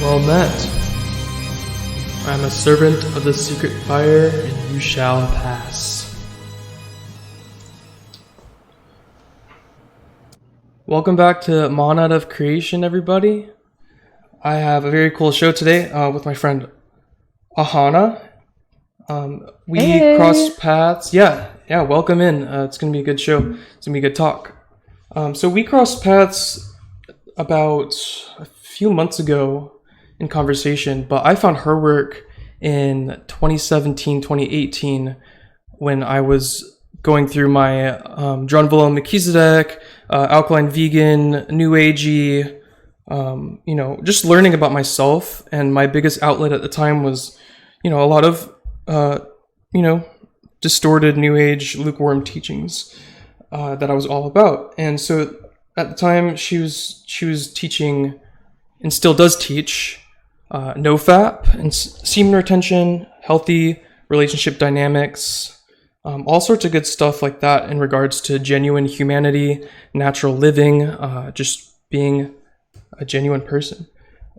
Well met. I am a servant of the secret fire, and you shall pass. Welcome back to Monad of Creation, everybody. I have a very cool show today with my friend AAHANA. We crossed paths. Yeah, welcome in. It's going to be a good show. It's going to be a good talk. So we crossed paths about a few months ago in conversation, but I found her work in 2017, 2018 when I was going through my Drunvalo Melchizedek, alkaline vegan, new agey, just learning about myself. And my biggest outlet at the time was, a lot of, distorted new age lukewarm teachings that I was all about. And so at the time she was teaching and still does teach NoFap and semen retention, healthy relationship dynamics, all sorts of good stuff like that in regards to genuine humanity, natural living, just being a genuine person.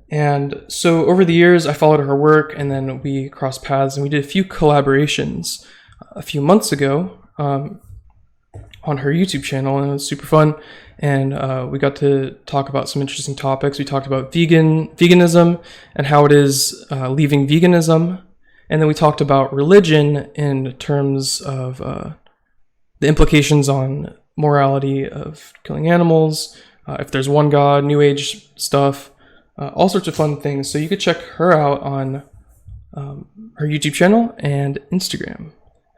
And so over the years, I followed her work, and then we crossed paths, and we did a few collaborations a few months ago on her YouTube channel, and it was super fun. And we got to talk about some interesting topics. We talked about veganism and how it is leaving veganism. And then we talked about religion in terms of the implications on morality of killing animals, if there's one God, New Age stuff, all sorts of fun things. So you could check her out on her YouTube channel and Instagram,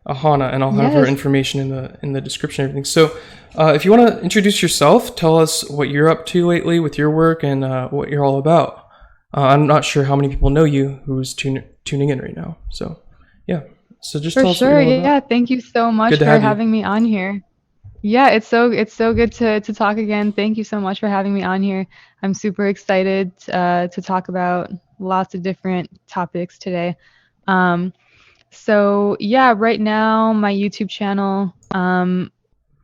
AAHANA, and I'll have her information in the description and everything. So if you want to introduce yourself, tell us what you're up to lately with your work and what you're all about. I'm not sure how many people know you who's tuning in right now. So yeah, so just tell us what you're all about. Yeah, thank you so much for having me on here. Yeah, it's so good to talk again. Thank you so much for having me on here. I'm super excited to talk about lots of different topics today. So yeah, right now my YouTube channel,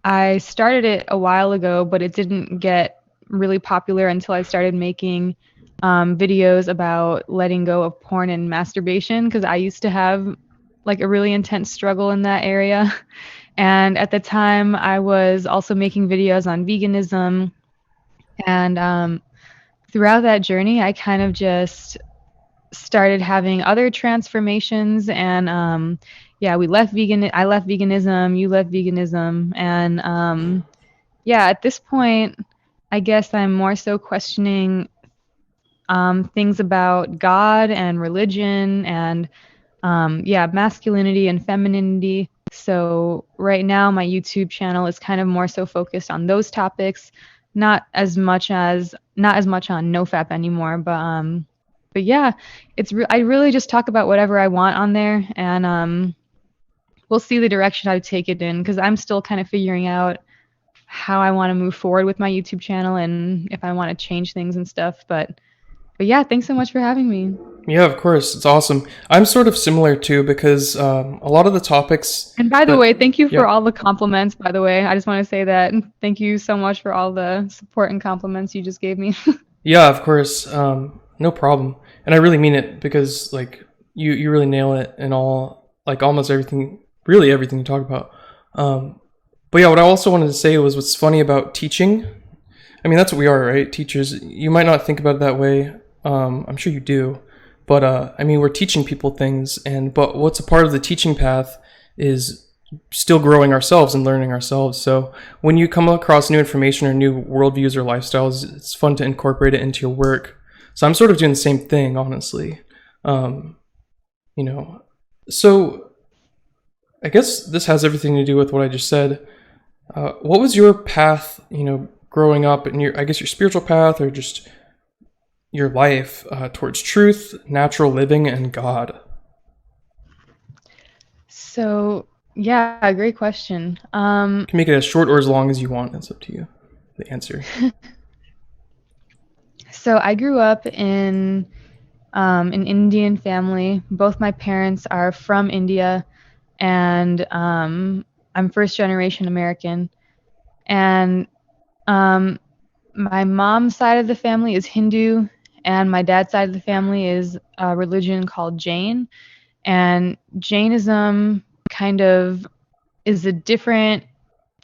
I started it a while ago, but it didn't get really popular until I started making videos about letting go of porn and masturbation, because I used to have like a really intense struggle in that area. And at the time, I was also making videos on veganism. And throughout that journey, I kind of just started having other transformations. And I left veganism, you left veganism. And at this point, I guess I'm more so questioning things about God and religion and masculinity and femininity. So right now my YouTube channel is kind of more so focused on those topics, not as much on NoFap anymore, but yeah, I really just talk about whatever I want on there, and we'll see the direction I take it in, because I'm still kind of figuring out how I want to move forward with my YouTube channel and if I want to change things and stuff. But yeah, thanks so much for having me. Yeah, of course. It's awesome. I'm sort of similar too, because a lot of the topics... And by the way, thank you for all the compliments, by the way. I just want to say that. Thank you so much for all the support and compliments you just gave me. Yeah, of course. No problem. And I really mean it, because like you really nail it in all, like almost everything, really everything you talk about. But yeah, what I also wanted to say was what's funny about teaching. I mean, that's what we are, right? Teachers. You might not think about it that way. I'm sure you do. But I mean, we're teaching people things, but what's a part of the teaching path is still growing ourselves and learning ourselves. So when you come across new information or new worldviews or lifestyles, it's fun to incorporate it into your work. So I'm sort of doing the same thing, honestly. So I guess this has everything to do with what I just said. What was your path, growing up, and your spiritual path, or just your life towards truth, natural living, and God? So, yeah, great question. You can make it as short or as long as you want. It's up to you, the answer. So I grew up in an Indian family. Both my parents are from India, and I'm first generation American. And my mom's side of the family is Hindu, and my dad's side of the family is a religion called Jain. And Jainism kind of is a different,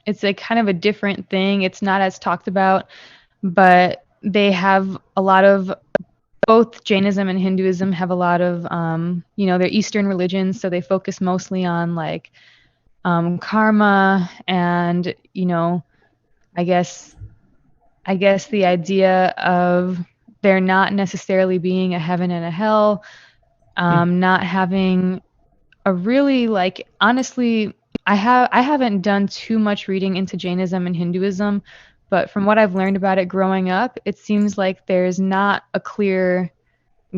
it's a kind of a different thing. It's not as talked about, but they have a lot of, both Jainism and Hinduism have a lot of, they're Eastern religions, so they focus mostly on like karma and, I guess the idea of there not necessarily being a heaven and a hell, not having a really, like, honestly, I haven't done too much reading into Jainism and Hinduism, but from what I've learned about it growing up, it seems like there's not a clear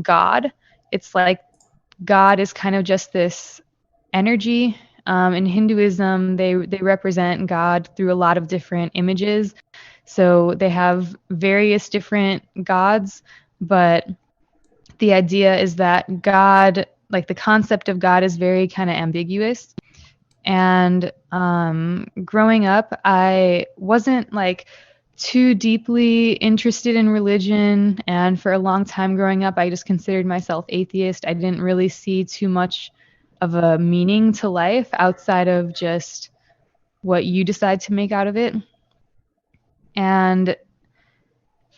God. It's like God is kind of just this energy. In Hinduism, they represent God through a lot of different images. So they have various different gods, but the idea is that God, like the concept of God, is very kind of ambiguous. And growing up, I wasn't like too deeply interested in religion. And for a long time growing up, I just considered myself atheist. I didn't really see too much of a meaning to life outside of just what you decide to make out of it. And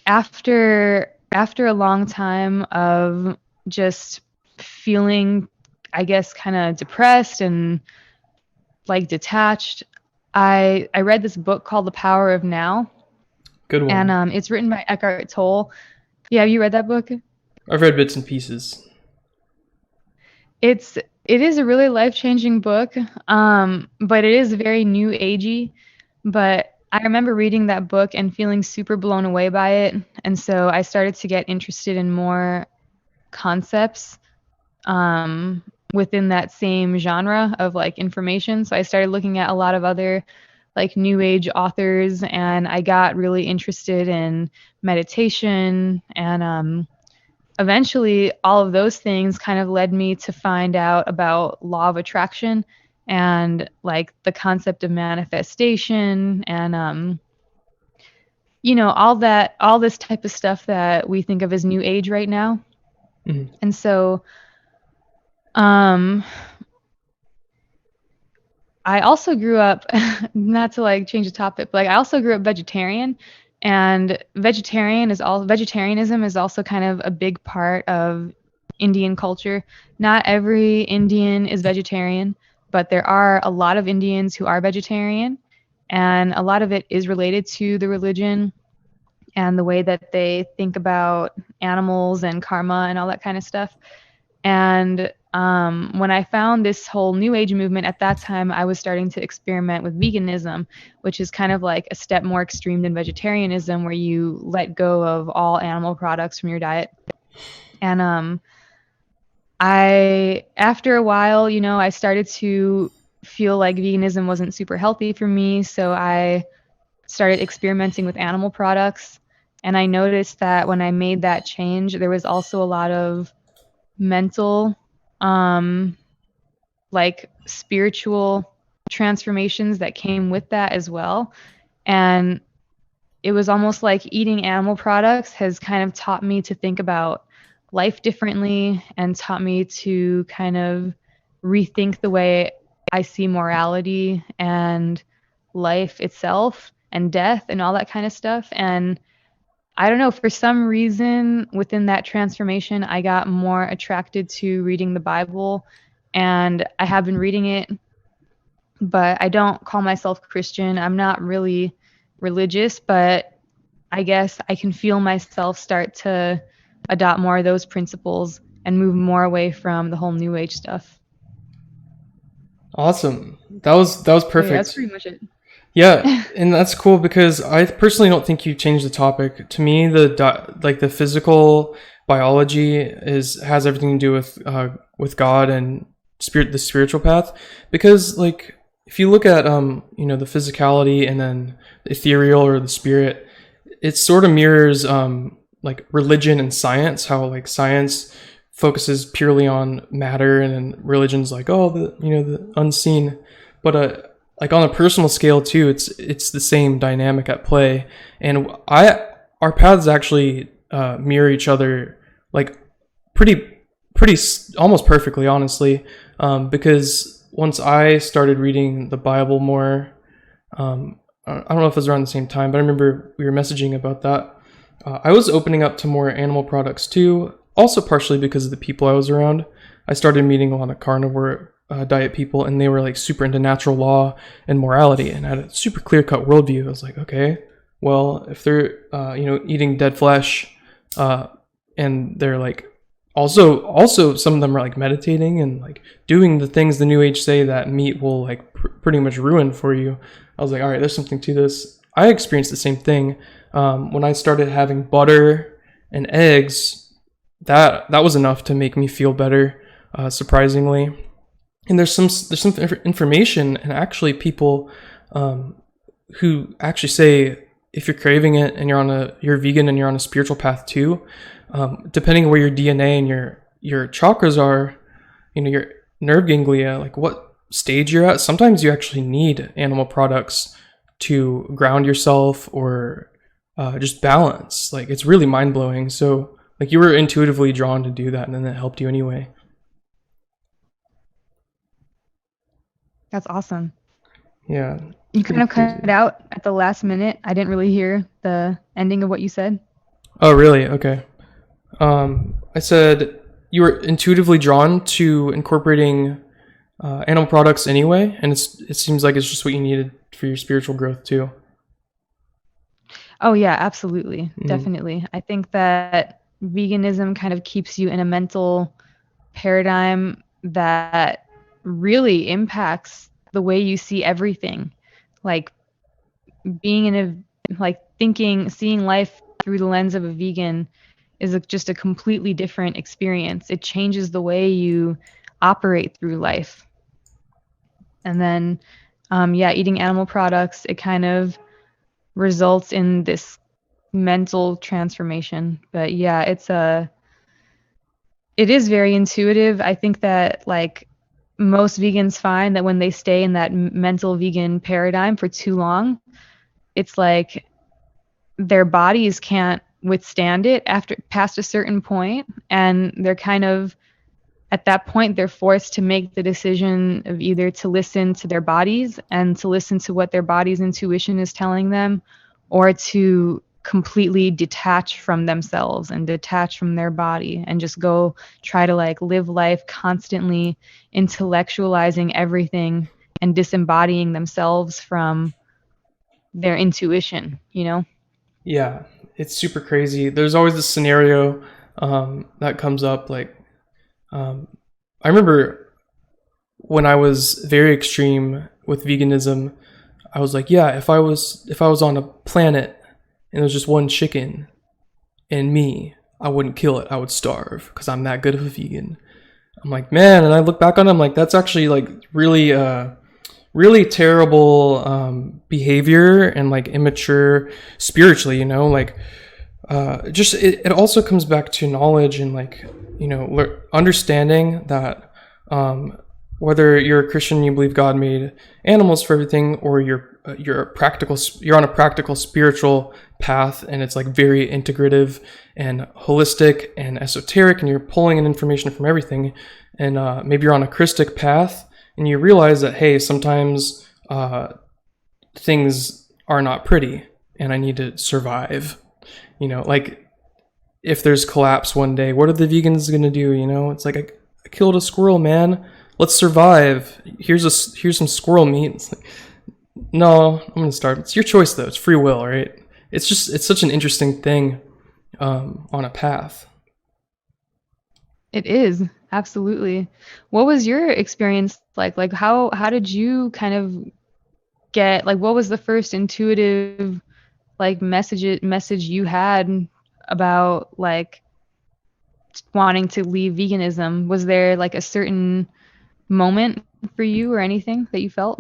after a long time of just feeling, I guess, kind of depressed and like detached, I read this book called The Power of Now. Good one. And it's written by Eckhart Tolle. Yeah, have you read that book? I've read bits and pieces. It is a really life-changing book, but it is very new agey. But I remember reading that book and feeling super blown away by it, and so I started to get interested in more concepts within that same genre of like information. So I started looking at a lot of other like new age authors, and I got really interested in meditation, and eventually all of those things kind of led me to find out about law of attraction and like the concept of manifestation and all this type of stuff that we think of as new age right now. Mm-hmm. And so I also grew up, not to like change the topic, but like I also grew up vegetarian, and vegetarianism is also kind of a big part of Indian culture. Not every Indian is vegetarian, but there are a lot of Indians who are vegetarian, and a lot of it is related to the religion and the way that they think about animals and karma and all that kind of stuff. And when I found this whole new age movement at that time, I was starting to experiment with veganism, which is kind of like a step more extreme than vegetarianism, where you let go of all animal products from your diet. And after a while, I started to feel like veganism wasn't super healthy for me, so I started experimenting with animal products. And I noticed that when I made that change, there was also a lot of mental, like spiritual transformations that came with that as well. And it was almost like eating animal products has kind of taught me to think about life differently and taught me to kind of rethink the way I see morality and life itself and death and all that kind of stuff. And I don't know, for some reason within that transformation, I got more attracted to reading the Bible, and I have been reading it, but I don't call myself Christian. I'm not really religious, but I guess I can feel myself start to adopt more of those principles and move more away from the whole new age stuff. Awesome. That was perfect. So yeah, that's pretty much it. Yeah, and that's cool because I personally don't think you changed the topic. To me, the physical biology has everything to do with God and the spiritual path. Because like if you look at the physicality and then the ethereal or the spirit, it sort of mirrors like religion and science. How like science focuses purely on matter, and then religion's like the unseen, but like on a personal scale too, it's the same dynamic at play. And our paths actually mirror each other like almost perfectly, honestly. Because once I started reading the Bible more, I don't know if it was around the same time, but I remember we were messaging about that. I was opening up to more animal products too, also partially because of the people I was around. I started meeting a lot of carnivore diet people, and they were like super into natural law and morality, and had a super clear-cut worldview. I was like, okay, well, if they're eating dead flesh, and they're like also some of them are like meditating and like doing the things the New Age say that meat will like pretty much ruin for you. I was like, all right, there's something to this. I experienced the same thing when I started having butter and eggs. That was enough to make me feel better, surprisingly. And there's some information, and actually people who actually say if you're craving it and you're vegan and you're on a spiritual path too, depending on where your DNA and your chakras are, your nerve ganglia, like what stage you're at, sometimes you actually need animal products to ground yourself or just balance. Like, it's really mind-blowing. So like, you were intuitively drawn to do that, and then it helped you anyway. That's awesome. Yeah. You kind of cut it out at the last minute. I didn't really hear the ending of what you said. Oh, really? Okay. I said you were intuitively drawn to incorporating animal products anyway, and it seems like it's just what you needed for your spiritual growth too. Oh yeah, absolutely. Definitely. I think that veganism kind of keeps you in a mental paradigm that really impacts the way you see everything. Like being in seeing life through the lens of a vegan is just a completely different experience. It changes the way you operate through life. And then, eating animal products, it kind of results in this mental transformation. But yeah, it is very intuitive. I think that like most vegans find that when they stay in that mental vegan paradigm for too long, it's like their bodies can't withstand it past a certain point, and they're kind of at that point they're forced to make the decision of either to listen to their bodies and to listen to what their body's intuition is telling them, or to completely detach from themselves and detach from their body and just go try to like live life constantly intellectualizing everything and disembodying themselves from their intuition, Yeah, it's super crazy. There's always this scenario that comes up. Like, I remember when I was very extreme with veganism, I was like, yeah, if I was on a planet and there's just one chicken and me, I wouldn't kill it. I would starve because I'm that good of a vegan. I'm like, man, and I look back on it, I'm like, that's actually like really really terrible behavior and like immature spiritually, like just it also comes back to knowledge and like understanding that whether you're a Christian, you believe God made animals for everything, or you're on a practical spiritual path, and it's like very integrative and holistic and esoteric, and you're pulling in information from everything, and maybe you're on a Christic path, and you realize that, hey, sometimes things are not pretty, and I need to survive. Like if there's collapse one day, what are the vegans gonna do? It's like I killed a squirrel, man. Let's survive. Here's some squirrel meat. It's like, no, I'm gonna starve. It's your choice though. It's free will, right? It's such an interesting thing on a path. It is, absolutely. What was your experience like? Like how did you kind of get, like, what was the first intuitive like message you had about like wanting to leave veganism? Was there like a certain moment for you or anything that you felt?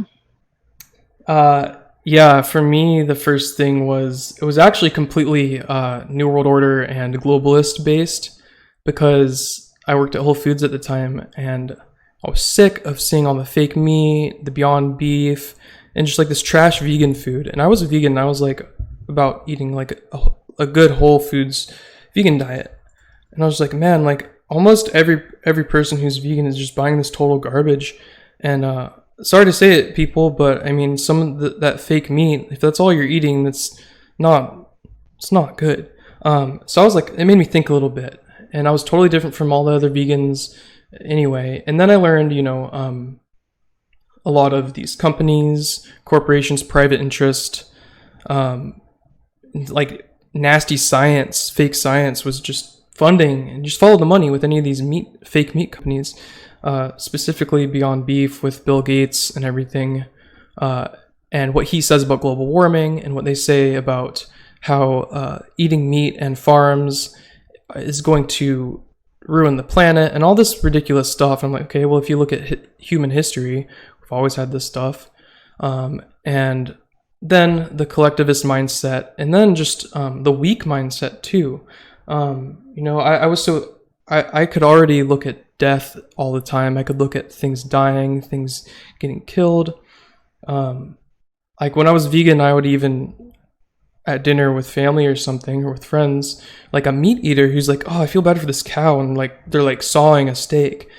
Yeah, for me, the first thing it was actually completely New World Order and globalist based, because I worked at Whole Foods at the time, and I was sick of seeing all the fake meat, the Beyond Beef, and just like this trash vegan food. And I was a vegan, and I was like about eating like a good Whole Foods vegan diet. And I was like, man, like almost every person who's vegan is just buying this total garbage. And sorry to say it, people, but I mean, some of that fake meat, if that's all you're eating, not it's not good. So I was like, it made me think a little bit, and I was totally different from all the other vegans anyway. And then I learned, a lot of these companies, corporations, private interest, like nasty science, fake science was just funding and just follow the money with any of these fake meat companies, specifically Beyond Beef with Bill Gates and everything, and what he says about global warming and what they say about how eating meat and farms is going to ruin the planet and all this ridiculous stuff. I'm like, okay, well, if you look at human history, we've always had this stuff. And then the collectivist mindset, and then just the weak mindset too. I could already look at death all the time. I could look at things dying, things getting killed. Like when I was vegan, I would even at dinner with family or something, or with friends, like a meat eater who's like, oh, I feel bad for this cow, and like they're like sawing a steak.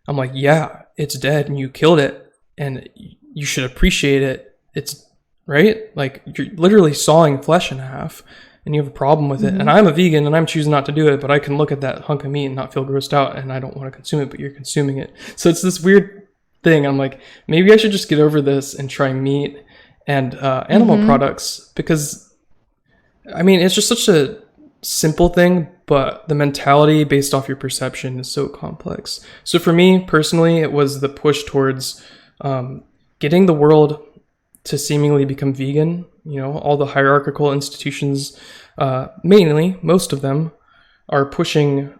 I'm like, yeah, it's dead and you killed it and you should appreciate it. It's right, like you're literally sawing flesh in half and you have a problem with it. And I'm a vegan and I'm choosing not to do it, but I can look at that hunk of meat and not feel grossed out, and I don't want to consume it, but you're consuming it. So it's this weird thing. I'm like, maybe I should just get over this and try meat and animal products, because I mean, it's just such a simple thing, but the mentality based off your perception is so complex. So for me personally, it was the push towards getting the world to seemingly become vegan. All the hierarchical institutions, mainly, most of them, are pushing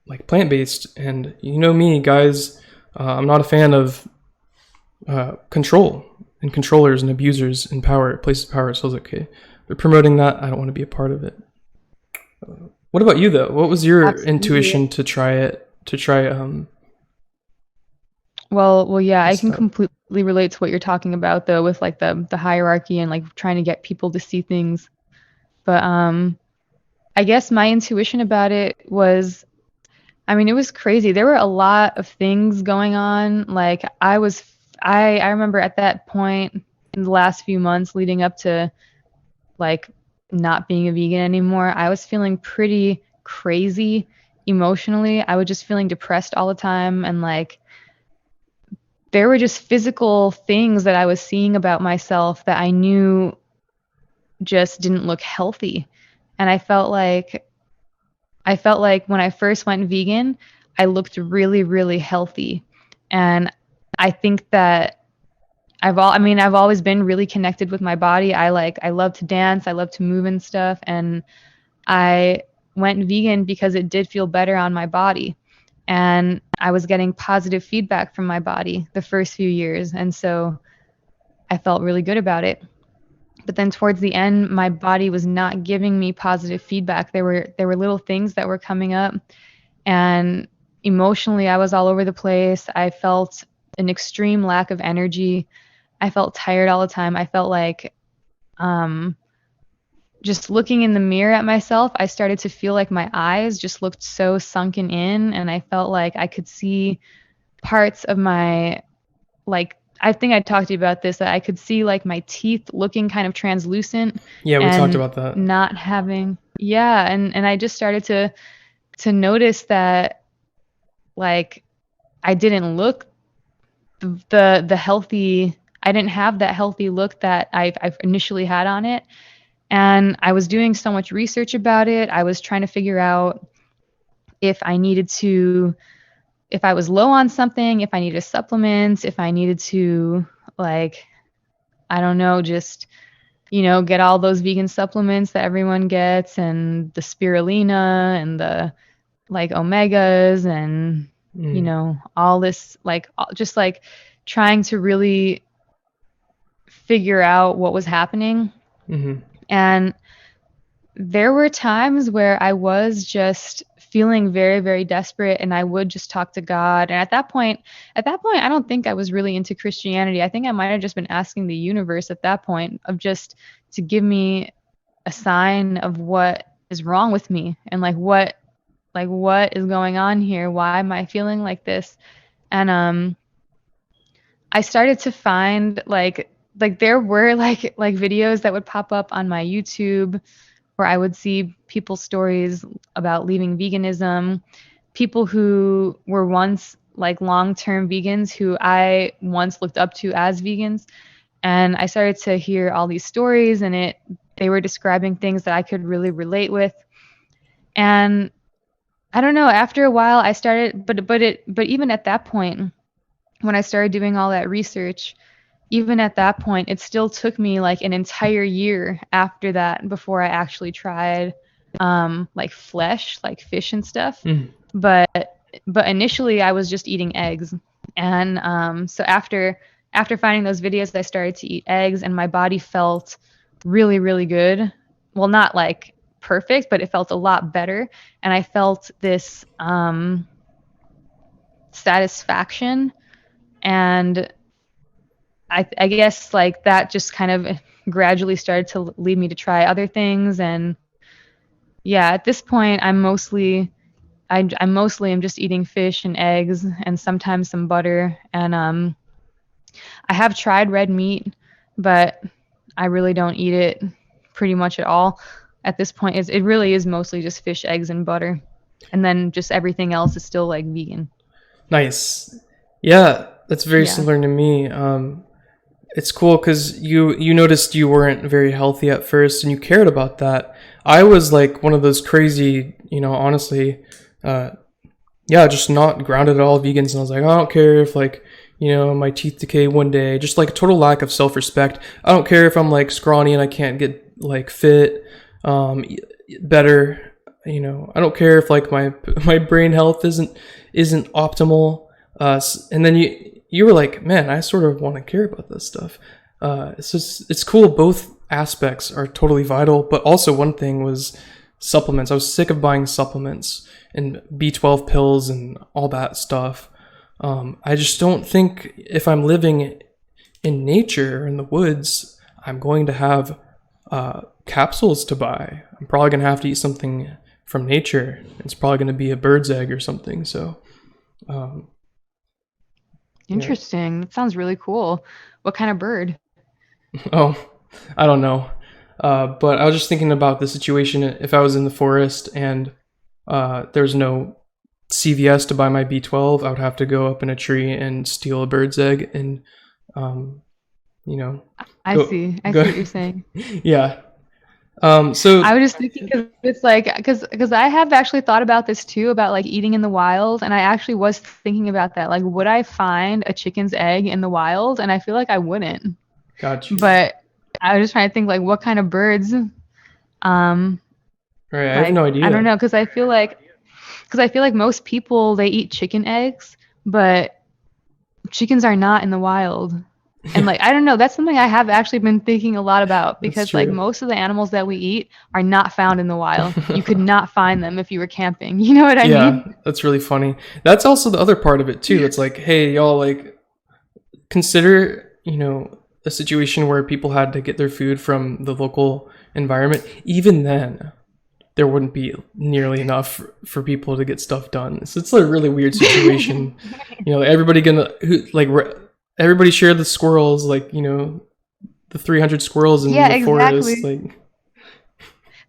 like plant-based. And me, guys, I'm not a fan of control and controllers and abusers in power, places of power. So I was like, okay, they're promoting that. I don't want to be a part of it. What about you though? What was your intuition to try? Well, yeah, I can completely relate to what you're talking about though, with like the hierarchy and like trying to get people to see things. But I guess my intuition about it was, I mean, it was crazy. There were a lot of things going on. Like I remember at that point in the last few months leading up to like not being a vegan anymore, I was feeling pretty crazy emotionally. I was just feeling depressed all the time, and like there were just physical things that I was seeing about myself that I knew just didn't look healthy. And I felt like when I first went vegan, I looked really, really healthy. And I think that I've always been really connected with my body. I love to dance, I love to move and stuff, and I went vegan because it did feel better on my body. And I was getting positive feedback from my body the first few years, and so I felt really good about it. But then towards the end, my body was not giving me positive feedback. There were little things that were coming up, and emotionally I was all over the place. I felt an extreme lack of energy. I felt tired all the time. I felt like just looking in the mirror at myself, I started to feel like my eyes just looked so sunken in, and I felt like I could see parts of my, like, I think I talked to you about this, that I could see like my teeth looking kind of translucent. Yeah, we talked about that. Not having, yeah, and I just started to notice that like I didn't look the healthy, I didn't have that healthy look that I've initially had on it. And I was doing so much research about it. I was trying to figure out if I was low on something, if I needed supplements, if I needed to, like, I don't know, just, get all those vegan supplements that everyone gets, and the spirulina and the like omegas and, all this, like, just like trying to really figure out what was happening. And there were times where I was just feeling very, very desperate, and I would just talk to God. And at that point, I don't think I was really into Christianity. I think I might have just been asking the universe at that point of just to give me a sign of what is wrong with me, and what is going on here? Why am I feeling like this? And I started to find there were videos that would pop up on my YouTube where I would see people's stories about leaving veganism, people who were once long-term vegans who I once looked up to as vegans. And I started to hear all these stories, and they were describing things that I could really relate with. And I don't know, after a while I started, but even at that point, when I started doing all that research, even at that point, it still took me an entire year after that before I actually tried flesh, like fish and stuff. But initially I was just eating eggs. And so after finding those videos, I started to eat eggs, and my body felt really, really good. Well, not perfect, but it felt a lot better. And I felt this satisfaction. And I guess that just kind of gradually started to lead me to try other things. And yeah, at this point I'm mostly just eating fish and eggs and sometimes some butter. And I have tried red meat, but I really don't eat it pretty much at all. At this point, it really is mostly just fish, eggs, and butter. And then just everything else is still vegan. Nice. Yeah, that's very similar to me. It's cool because you noticed you weren't very healthy at first, and you cared about that. I was one of those crazy, honestly, just not grounded at all vegans. And I was like, I don't care if my teeth decay one day, just a total lack of self-respect. I don't care if I'm scrawny and I can't get fit, better. I don't care if my brain health isn't optimal. And then you were like, man, I sort of want to care about this stuff. It's cool. Both aspects are totally vital. But also one thing was supplements. I was sick of buying supplements and B12 pills and all that stuff. I just don't think if I'm living in nature, in the woods, I'm going to have capsules to buy. I'm probably going to have to eat something from nature. It's probably going to be a bird's egg or something. So, interesting. That sounds really cool. What kind of bird? Oh, I don't know. But I was just thinking about the situation if I was in the forest and there's no CVS to buy my B12, I would have to go up in a tree and steal a bird's egg and, I see what you're saying. Yeah. So I was just thinking because it's because I have actually thought about this too, about eating in the wild, and I actually was thinking about that. Would I find a chicken's egg in the wild? And I feel like I wouldn't. Gotcha. But I was just trying to think what kind of birds. Right, I have no idea. I don't know, because I feel like most people, they eat chicken eggs, but chickens are not in the wild. And I don't know, that's something I have actually been thinking a lot about, because most of the animals that we eat are not found in the wild. You could not find them if you were camping. You know what I mean? Yeah, that's really funny. That's also the other part of it too. It's hey, y'all, consider, a situation where people had to get their food from the local environment. Even then, there wouldn't be nearly enough for people to get stuff done. So it's a really weird situation. Everybody share the squirrels, the 300 squirrels in the forest.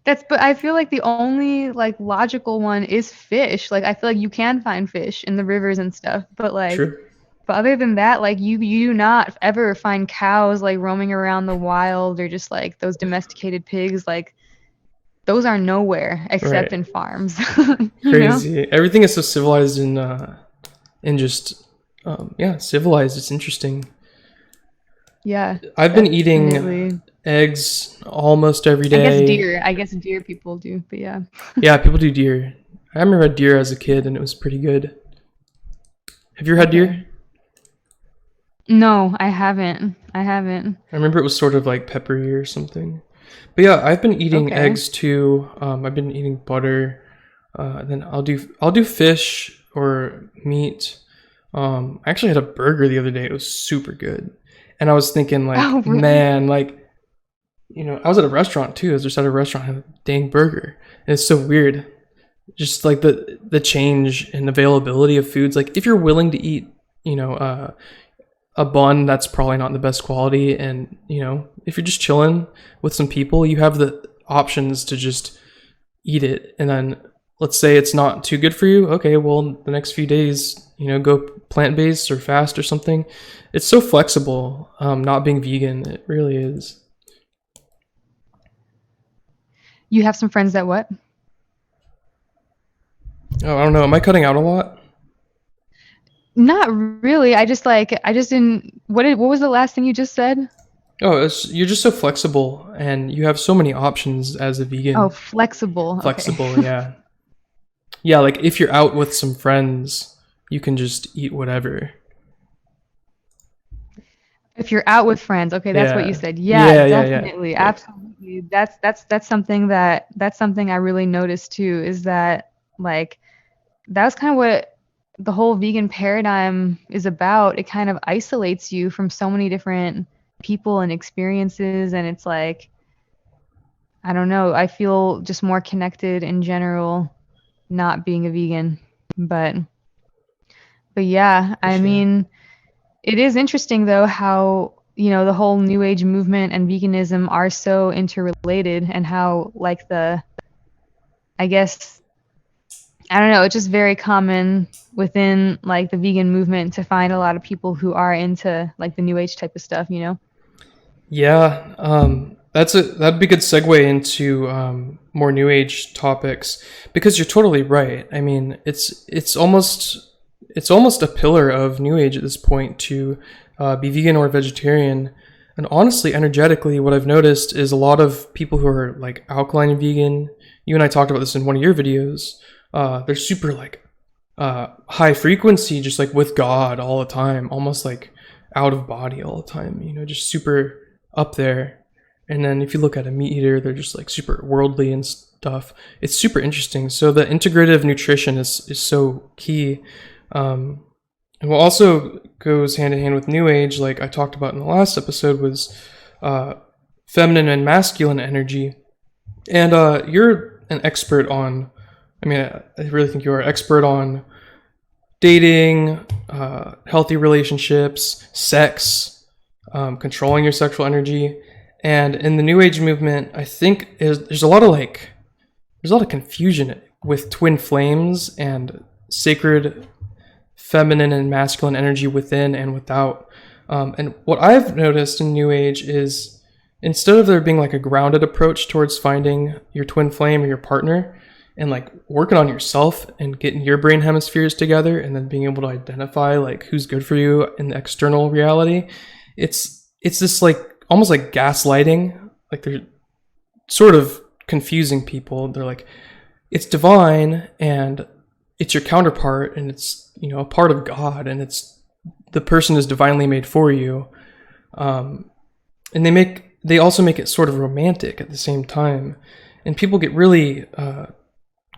But I feel like the only logical one is fish. I feel like you can find fish in the rivers and stuff, but True. But other than that, you do not ever find cows roaming around the wild, or just those domesticated pigs. Those are nowhere except in farms. Crazy. Everything is so civilized and just civilized. It's interesting. Yeah. I've been eating eggs almost every day. I guess deer people do, but yeah. Yeah, people do deer. I remember a deer as a kid, and it was pretty good. Have you ever had deer? No, I haven't. I remember it was sort of peppery or something. But yeah, I've been eating eggs too. I've been eating butter. Then I'll do fish or meat. I actually had a burger the other day. It was super good. And I was thinking man, I was at a restaurant too. I was just at a restaurant, had a dang burger, and it's so weird. Just like the change in availability of foods. Like if you're willing to eat, a bun that's probably not the best quality, and if you're just chilling with some people, you have the options to just eat it. And then let's say it's not too good for you. Okay, well the next few days, go plant-based or fast or something. It's so flexible. Not being vegan, it really is. You have some friends that what? Oh, I don't know. Am I cutting out a lot? Not really. I just didn't. What was the last thing you just said? Oh, you're just so flexible, and you have so many options as a Oh, vegan. flexible. Okay. Flexible, yeah. Yeah, like if you're out with some friends, you can just eat whatever. If you're out with friends, okay, that's what you Yeah. said. Yeah, Yeah, yeah, yeah. definitely, absolutely. That's something that's something I really noticed too, is that like that's kind of what the whole vegan paradigm is about. It kind of isolates you from so many different people and experiences, and it's like, I don't know, I feel just more connected in general not being a vegan. But but yeah, For I sure. mean, it is interesting though how, the whole new age movement and veganism are so interrelated, and how like I guess, I don't know, it's just very common within like the vegan movement to find a lot of people who are into like the new age type of stuff. Yeah, that'd be a good segue into more new age topics because you're totally right. I mean, it's almost a pillar of new age at this point to be vegan or vegetarian. And honestly, energetically, what I've noticed is a lot of people who are like alkaline vegan. You and I talked about this in one of your videos. They're super like high frequency, just like with God all the time, almost like out of body all the time. Just super up there. And then if you look at a meat eater, they're just like super worldly and stuff. It's super interesting. So the integrative nutrition is so key. And what also goes hand in hand with New Age, like I talked about in the last episode, was uh, feminine and masculine energy. And you're an expert on, I mean, I really think you are an expert on dating, healthy relationships, sex, controlling your sexual energy. And in the New Age movement, I think there's a lot of confusion with twin flames and sacred feminine and masculine energy within and without. And what I've noticed in New Age is instead of there being like a grounded approach towards finding your twin flame or your partner and like working on yourself and getting your brain hemispheres together and then being able to identify like who's good for you in the external reality, it's this like almost like gaslighting. Like they're sort of confusing people. They're like, it's divine and it's your counterpart and it's a part of God and it's the person is divinely made for you. And they also make it sort of romantic at the same time, and people get really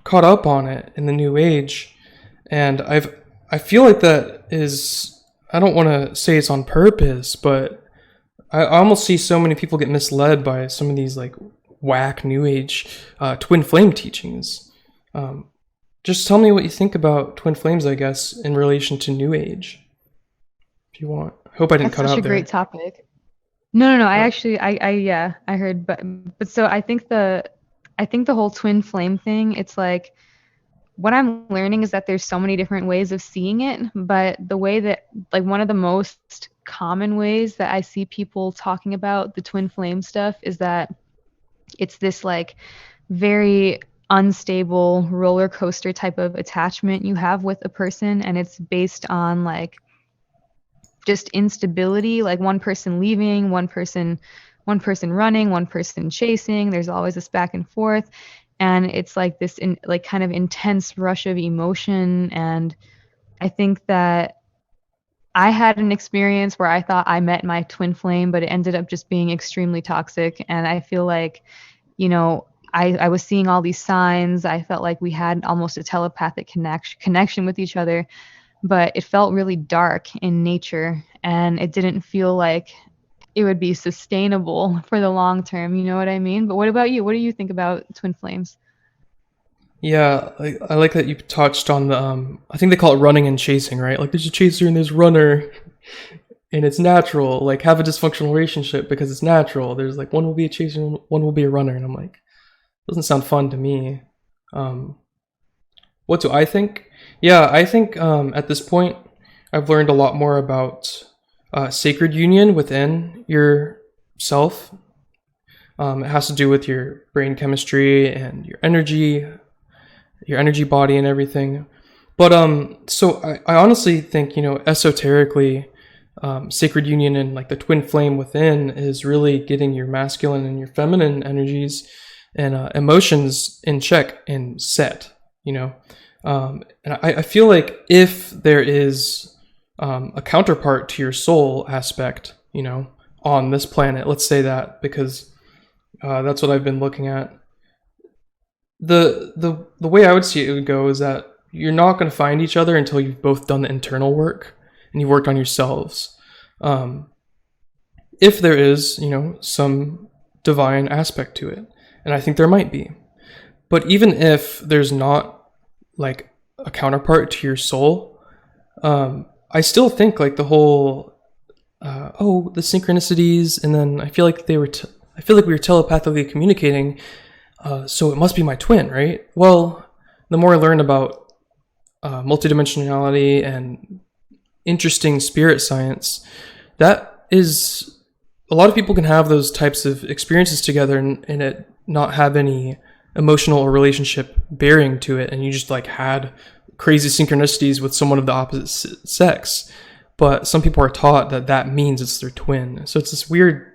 caught up on it in the new age. And I feel like that is, I don't want to say it's on purpose, but I almost see so many people get misled by some of these like whack new age twin flame teachings. Just tell me what you think about twin flames, I guess, in relation to new age, if you want. I hope I didn't That's cut such a out great there. topic. No. I Oh, actually, yeah, I heard, but so I think the whole twin flame thing, it's like, what I'm learning is that there's so many different ways of seeing it, but the way that, like, one of the most common ways that I see people talking about the twin flame stuff is that it's this like very unstable roller coaster type of attachment you have with a person, and it's based on like just instability, like one person leaving, one person running, one person chasing. There's always this back and forth, and it's like this like kind of intense rush of emotion. And I think that I had an experience where I thought I met my twin flame, but it ended up just being extremely toxic. And I feel like, I was seeing all these signs. I felt like we had almost a telepathic connection with each other, but it felt really dark in nature, and it didn't feel like it would be sustainable for the long term, you know what I mean? But what about you? What do you think about twin flames? Yeah, I like that you touched on the I think they call it running and chasing, right? Like there's a chaser and there's runner, and it's natural. Like have a dysfunctional relationship because it's natural. There's like one will be a chaser and one will be a runner, and I'm like, doesn't sound fun to me. Um, what do I think? Yeah, I think at this point I've learned a lot more about sacred union within yourself. It has to do with your brain chemistry and your energy body and everything. But so I honestly think, you know, esoterically, sacred union and like the twin flame within is really getting your masculine and your feminine energies and emotions in check and set, you know. And I feel like if there is a counterpart to your soul aspect, you know, on this planet, let's say that, because that's what I've been looking at. The way I would see it would go is that you're not going to find each other until you've both done the internal work and you've worked on yourselves. If there is, you know, some divine aspect to it, and I think there might be, but even if there's not like a counterpart to your soul, I still think like the whole the synchronicities, and then I feel like I feel like we were telepathically communicating. So it must be my twin, right? Well, the more I learn about multidimensionality and interesting spirit science, that is, a lot of people can have those types of experiences together and it not have any emotional or relationship bearing to it, and you just like had crazy synchronicities with someone of the opposite sex. But some people are taught that that means it's their twin. So it's this weird,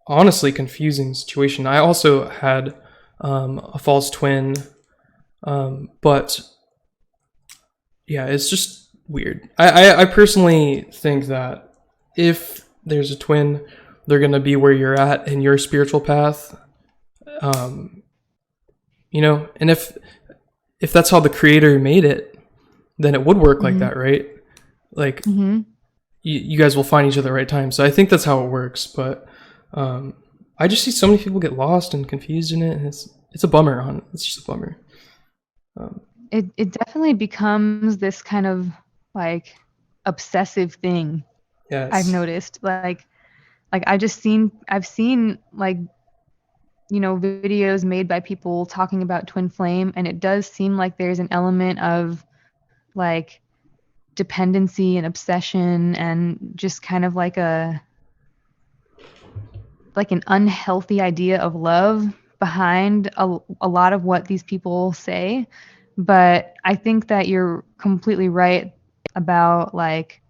honestly confusing situation. I also had a false twin, but yeah, it's just weird. I personally think that if there's a twin, they're gonna be where you're at in your spiritual path, you know. And if that's how the creator made it, then it would work like that, right? Like you guys will find each other at the right time. So I think that's how it works. But I just see so many people get lost and confused in it, and it's a bummer. It's just a bummer. It definitely becomes this kind of like obsessive thing. Yes. I've noticed like I've seen like, you know, videos made by people talking about twin flame, and it does seem like there's an element of like dependency and obsession and just kind of like an unhealthy idea of love behind a lot of what these people say. But I think that you're completely right about like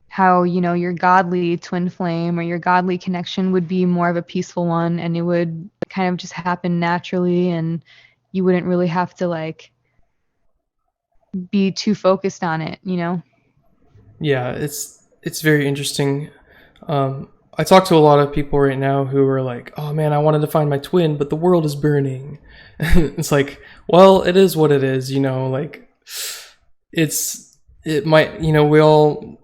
how, you know, your godly twin flame or your godly connection would be more of a peaceful one, and it would kind of just happen naturally, and you wouldn't really have to like be too focused on it, you know? Yeah, it's very interesting. I talk to a lot of people right now who are like, "Oh man, I wanted to find my twin, but the world is burning." It's like, well, it is what it is, you know. Like, it might, you know, we all,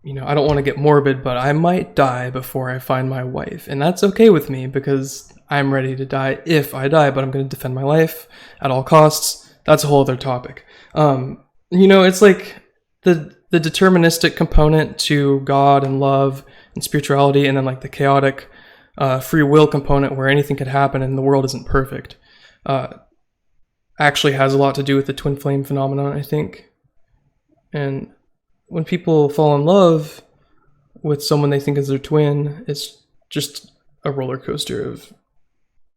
you know, I don't want to get morbid, but I might die before I find my wife, and that's okay with me because I'm ready to die if I die. But I'm going to defend my life at all costs. That's a whole other topic. You know, it's like the deterministic component to God and love and spirituality, and then like the chaotic free will component where anything could happen and the world isn't perfect, actually has a lot to do with the twin flame phenomenon, I think. And when people fall in love with someone they think is their twin, it's just a roller coaster of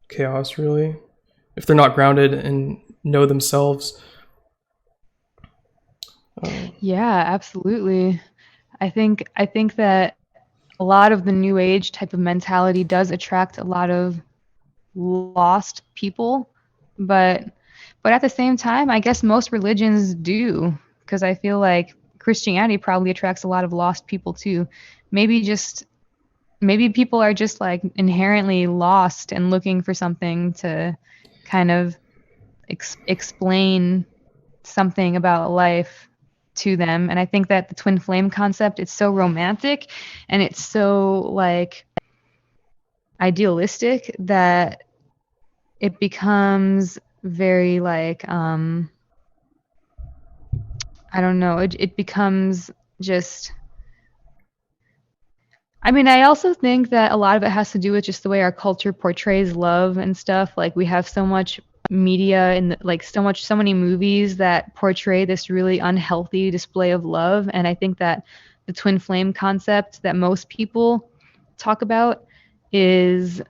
chaos, really, if they're not grounded and know themselves. Yeah, absolutely. I think that a lot of the new age type of mentality does attract a lot of lost people, but at the same time, I guess most religions do, because I feel like Christianity probably attracts a lot of lost people too. Maybe people are just like inherently lost and looking for something to kind of explain something about life. to them. And I think that the twin flame concept, it's so romantic and it's so like idealistic that it becomes very like I don't know, it becomes just, I mean, I also think that a lot of it has to do with just the way our culture portrays love and stuff. Like we have so much media and like so many movies that portray this really unhealthy display of love. And I think that the twin flame concept that most people talk about is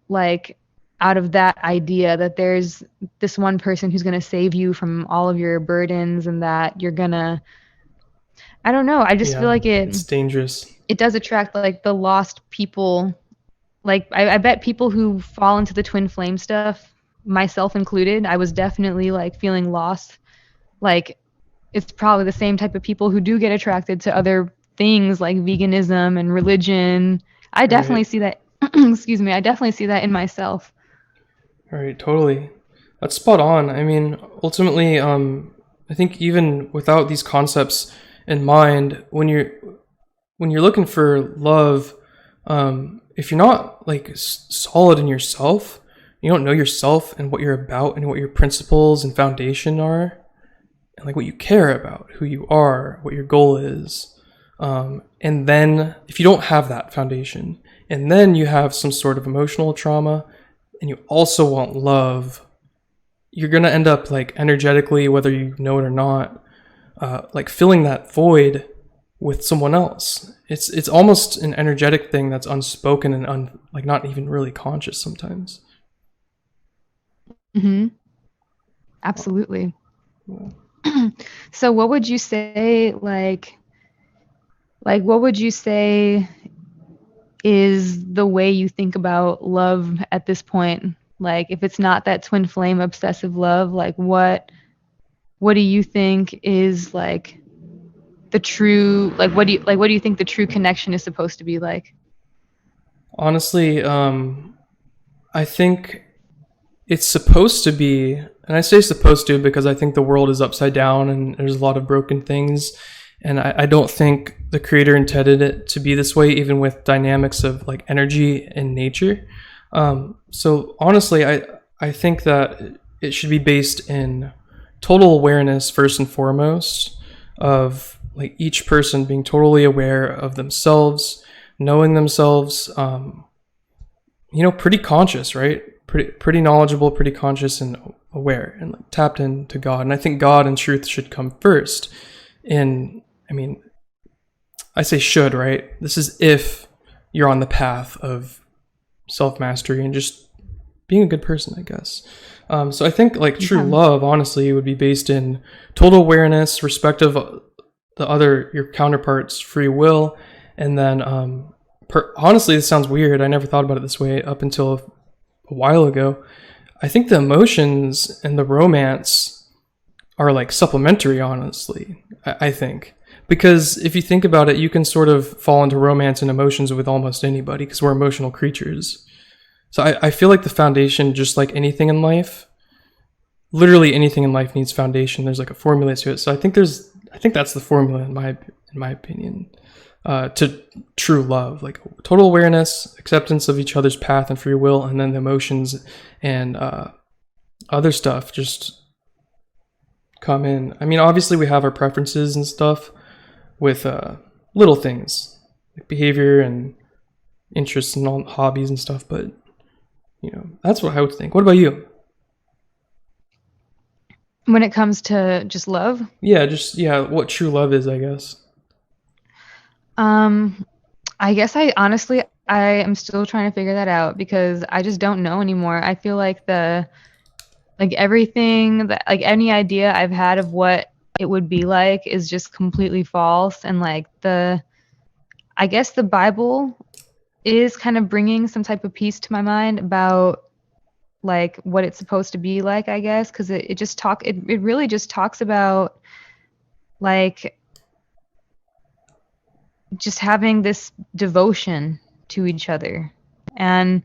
like out of that idea that there's this one person who's going to save you from all of your burdens and that you're going to, I don't know. I just feel like it's dangerous. it does attract like the lost people. Like I bet people who fall into the twin flame stuff, myself included, I was definitely like feeling lost. Like it's probably the same type of people who do get attracted to other things like veganism and religion. I definitely see that excuse me, I definitely see that in myself. Right, totally. That's spot on. I mean, ultimately, I think even without these concepts in mind, when you're looking for love, if you're not like solid in yourself, you don't know yourself and what you're about and what your principles and foundation are, and like what you care about, who you are, what your goal is. And then if you don't have that foundation, and then you have some sort of emotional trauma, and you also want love, you're going to end up like energetically, whether you know it or not, like filling that void with someone else. It's almost an energetic thing that's unspoken and like not even really conscious sometimes. Mm-hmm. Absolutely. Yeah. So what would you say like what would you say is the way you think about love at this point? Like if it's not that twin flame obsessive love, like what do you think is like the true, like what do you think the true connection is supposed to be like? Honestly, I think it's supposed to be, and I say supposed to because I think the world is upside down and there's a lot of broken things. And I don't think the creator intended it to be this way, even with dynamics of like energy and nature. So honestly, I think that it should be based in total awareness first and foremost, of like each person being totally aware of themselves, knowing themselves, pretty conscious, right? Pretty knowledgeable, pretty conscious and aware and like tapped into God. And I think God and truth should come first. I say should, right? This is if you're on the path of self-mastery and just being a good person, I guess. So I think like true love, honestly, would be based in total awareness, respect of your counterpart's free will. And then, honestly, this sounds weird. I never thought about it this way up until a while ago. I think the emotions and the romance are like supplementary, honestly, I think. Because if you think about it, you can sort of fall into romance and emotions with almost anybody because we're emotional creatures. So I feel like the foundation, just like anything in life, literally anything in life needs foundation. There's like a formula to it. So I think that's the formula in my opinion, to true love, like total awareness, acceptance of each other's path and free will, and then the emotions and other stuff just come in. I mean, obviously we have our preferences and stuff with little things like behavior and interests and all hobbies and stuff, but that's what I would think. What about you? When it comes to just love? Yeah, what true love is, I guess. I guess I am still trying to figure that out because I just don't know anymore. I feel like everything that, like any idea I've had of what it would be like is just completely false. And like I guess the Bible is kind of bringing some type of peace to my mind about like what it's supposed to be like, I guess, because it really just talks about like just having this devotion to each other. And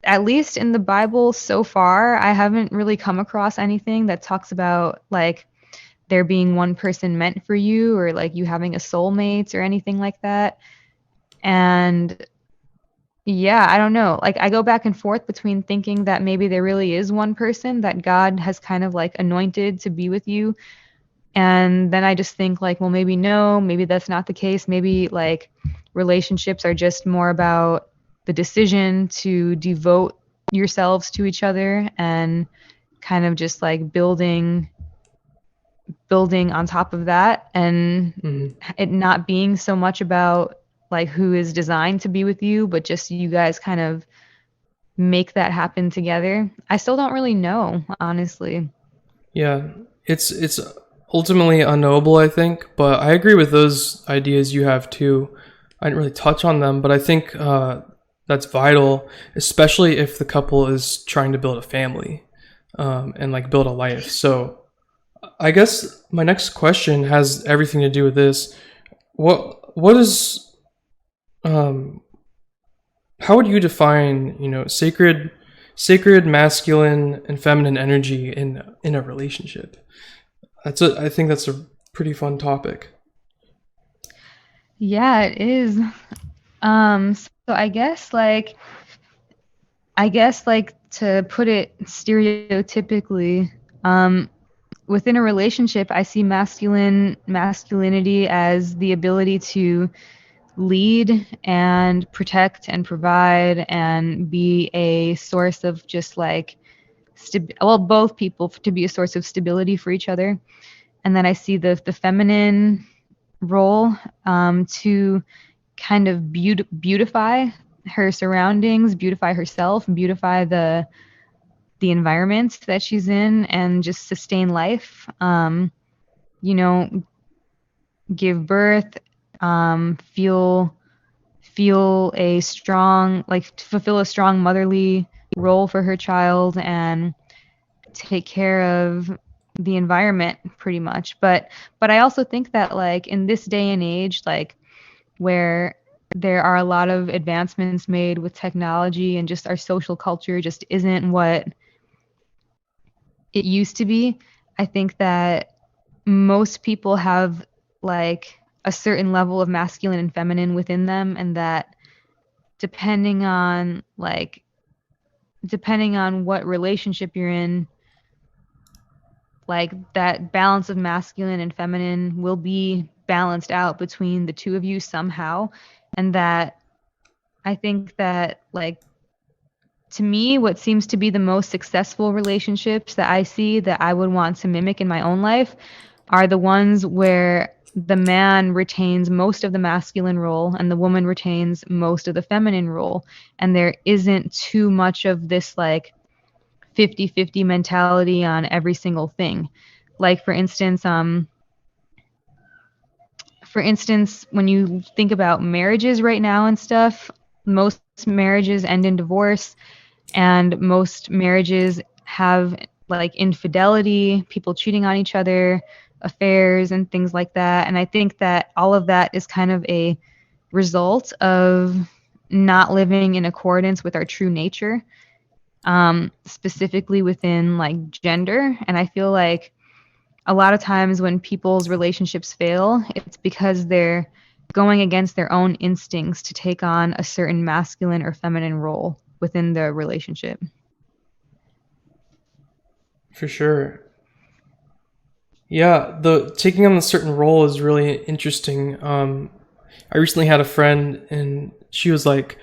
at least in the Bible so far, I haven't really come across anything that talks about like there being one person meant for you, or like you having a soulmate or anything like that. And yeah, I don't know. Like I go back and forth between thinking that maybe there really is one person that God has kind of like anointed to be with you. And then I just think like, well, maybe no, maybe that's not the case. Maybe like relationships are just more about the decision to devote yourselves to each other and kind of just like building on top of that, and it not being so much about like who is designed to be with you, but just you guys kind of make that happen together. I still don't really know, honestly. Yeah, it's ultimately unknowable, I think, but I agree with those ideas you have too. I didn't really touch on them, but I think that's vital, especially if the couple is trying to build a family and like build a life. So I guess my next question has everything to do with this. What is um how would you define, sacred masculine and feminine energy in a relationship? I think that's a pretty fun topic. Yeah, it is. So I guess like to put it stereotypically, within a relationship, I see masculinity as the ability to lead and protect and provide and be a source of just like both people to be a source of stability for each other. And then I see the feminine role, to kind of beautify her surroundings, beautify herself, beautify the environment that she's in, and just sustain life. You know, give birth, feel a strong, like fulfill a strong motherly role for her child, and take care of the environment pretty much. But I also think that like in this day and age, like where there are a lot of advancements made with technology, and just our social culture just isn't what it used to be. I think that most people have like a certain level of masculine and feminine within them, and that depending on like depending on what relationship you're in, like that balance of masculine and feminine will be balanced out between the two of you somehow. And that I think that like to me, what seems to be the most successful relationships that I see that I would want to mimic in my own life are the ones where the man retains most of the masculine role and the woman retains most of the feminine role. And there isn't too much of this like 50-50 mentality on every single thing. Like for instance, when you think about marriages right now and stuff, most marriages end in divorce, and most marriages have like infidelity, people cheating on each other, affairs, and things like that. And I think that all of that is kind of a result of not living in accordance with our true nature, specifically within like gender. And I feel like a lot of times when people's relationships fail, it's because they're going against their own instincts to take on a certain masculine or feminine role within the relationship. For sure. Yeah, the taking on a certain role is really interesting. I recently had a friend, and she was like,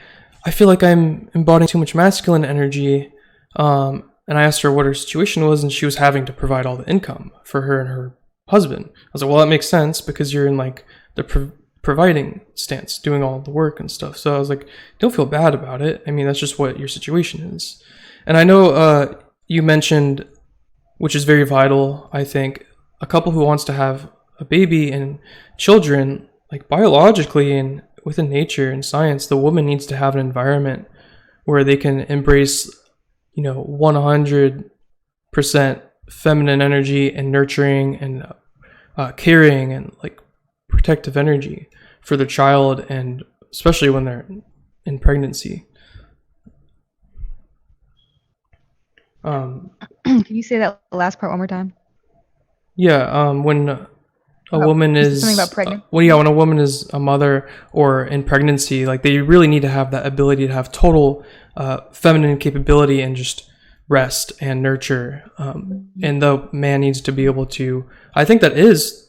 "I feel like I'm embodying too much masculine energy." And I asked her what her situation was, and she was having to provide all the income for her and her husband. I was like, "Well, that makes sense because you're in like the providing stance, doing all the work and stuff." So I was like, "Don't feel bad about it. I mean, that's just what your situation is." And I know you mentioned, which is very vital, I think, a couple who wants to have a baby and children, like biologically and within nature and science, the woman needs to have an environment where they can embrace, 100% feminine energy and nurturing and caring and like protective energy for their child, and especially when they're in pregnancy. Can you say that last part one more time? Yeah, when a woman You said something about is pregnant. well, yeah, when a woman is a mother or in pregnancy, like they really need to have that ability to have total feminine capability and just rest and nurture. And the man needs to be able to. I think that is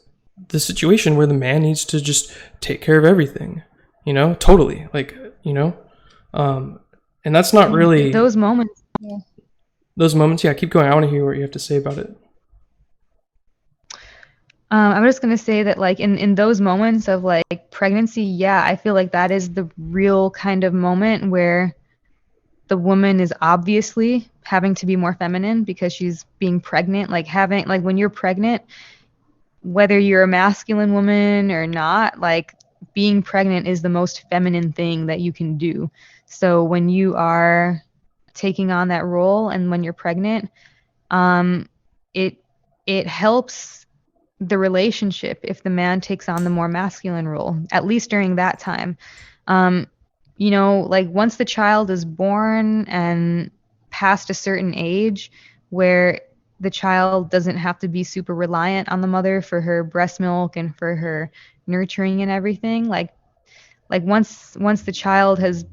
the situation where the man needs to just take care of everything. You know, totally. Like, you know, and that's not really Those moments. Yeah. those moments. Yeah, keep going. I want to hear what you have to say about it. I'm just gonna say that like in those moments of like pregnancy, yeah, I feel like that is the real kind of moment where the woman is obviously having to be more feminine because she's being pregnant. Like having like when you're pregnant, whether you're a masculine woman or not, like being pregnant is the most feminine thing that you can do. So when you are taking on that role and when you're pregnant, um, it it helps the relationship if the man takes on the more masculine role, at least during that time. Um, like once the child is born and past a certain age where the child doesn't have to be super reliant on the mother for her breast milk and for her nurturing and everything, like once the child has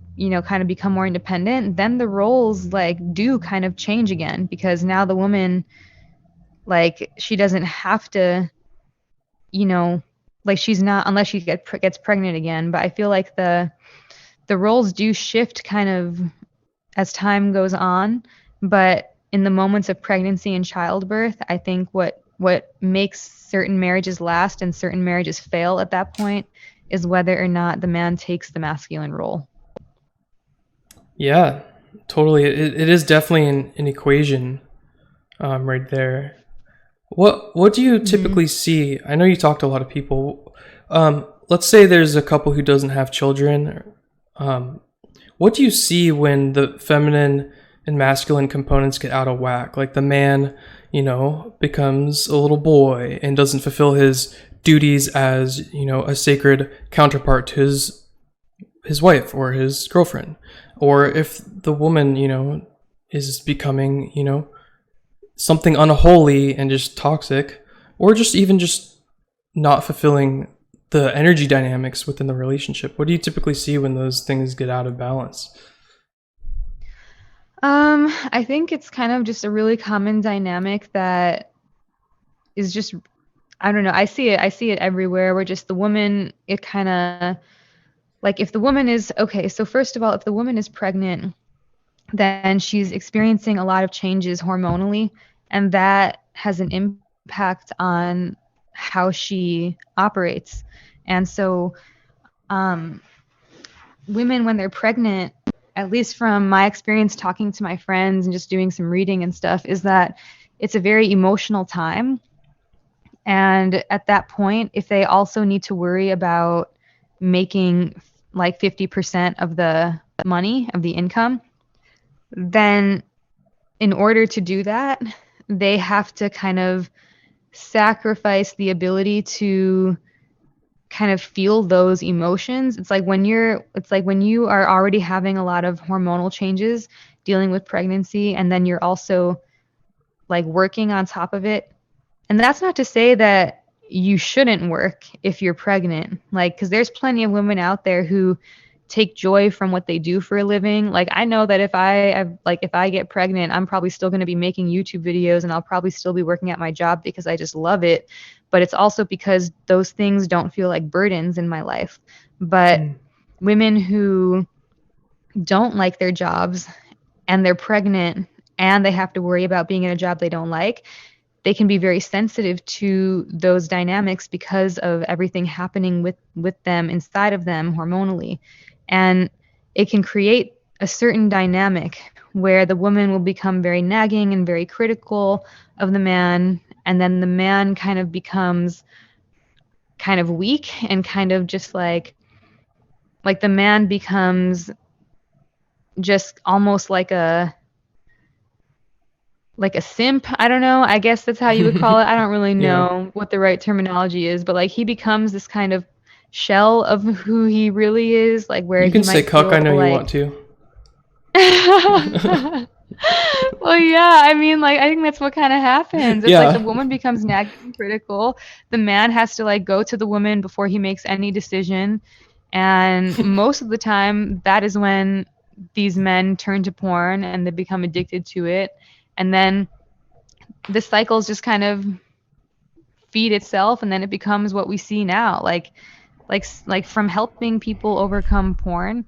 kind of become more independent, then the roles like do kind of change again because now the woman, like, she doesn't have to, you know, like she's not, unless she gets pregnant again. But I feel like the roles do shift kind of as time goes on. But in the moments of pregnancy and childbirth, I think what makes certain marriages last and certain marriages fail at that point is whether or not the man takes the masculine role. Yeah, totally. It is definitely an equation right there. What do you typically see? I know you talk to a lot of people. Let's say there's a couple who doesn't have children. What do you see when the feminine and masculine components get out of whack? Like the man, becomes a little boy and doesn't fulfill his duties as, a sacred counterpart to his wife or his girlfriend. Or if the woman, is becoming, something unholy and just toxic, or just even just not fulfilling the energy dynamics within the relationship. What do you typically see when those things get out of balance? I think it's kind of just a really common dynamic that is just, I don't know, I see it everywhere where just the woman, it kind of, like if the woman is, okay, so first of all, if the woman is pregnant, then she's experiencing a lot of changes hormonally, and that has an impact on how she operates. And so, women, when they're pregnant, at least from my experience talking to my friends and just doing some reading and stuff, is that it's a very emotional time. And at that point, if they also need to worry about making like 50% of the money of the income, then in order to do that, they have to kind of sacrifice the ability to kind of feel those emotions. It's like when you are already having a lot of hormonal changes dealing with pregnancy, and then you're also like working on top of it. And that's not to say that you shouldn't work if you're pregnant, like, because there's plenty of women out there who take joy from what they do for a living. Like I know that if I get pregnant, I'm probably still going to be making YouTube videos and I'll probably still be working at my job because I just love it. But it's also because those things don't feel like burdens in my life. But women who don't like their jobs and they're pregnant and they have to worry about being in a job they don't like, they can be very sensitive to those dynamics because of everything happening with them, inside of them, hormonally. And it can create a certain dynamic where the woman will become very nagging and very critical of the man, and then the man kind of becomes kind of weak and kind of just like the man becomes just almost like a simp. I don't know. I guess that's how you would call it. I don't really Yeah. know what the right terminology is, but like he becomes this kind of shell of who he really is, like where You he can say might cuck, feel I know you want like to. Well, yeah, I mean, like, I think that's what kind of happens. It's like the Yeah. woman becomes nagging and critical. The man has to like go to the woman before he makes any decision. And most of the time, that is when these men turn to porn and they become addicted to it. And then the cycles just kind of feed itself, and then it becomes what we see now. Like from helping people overcome porn,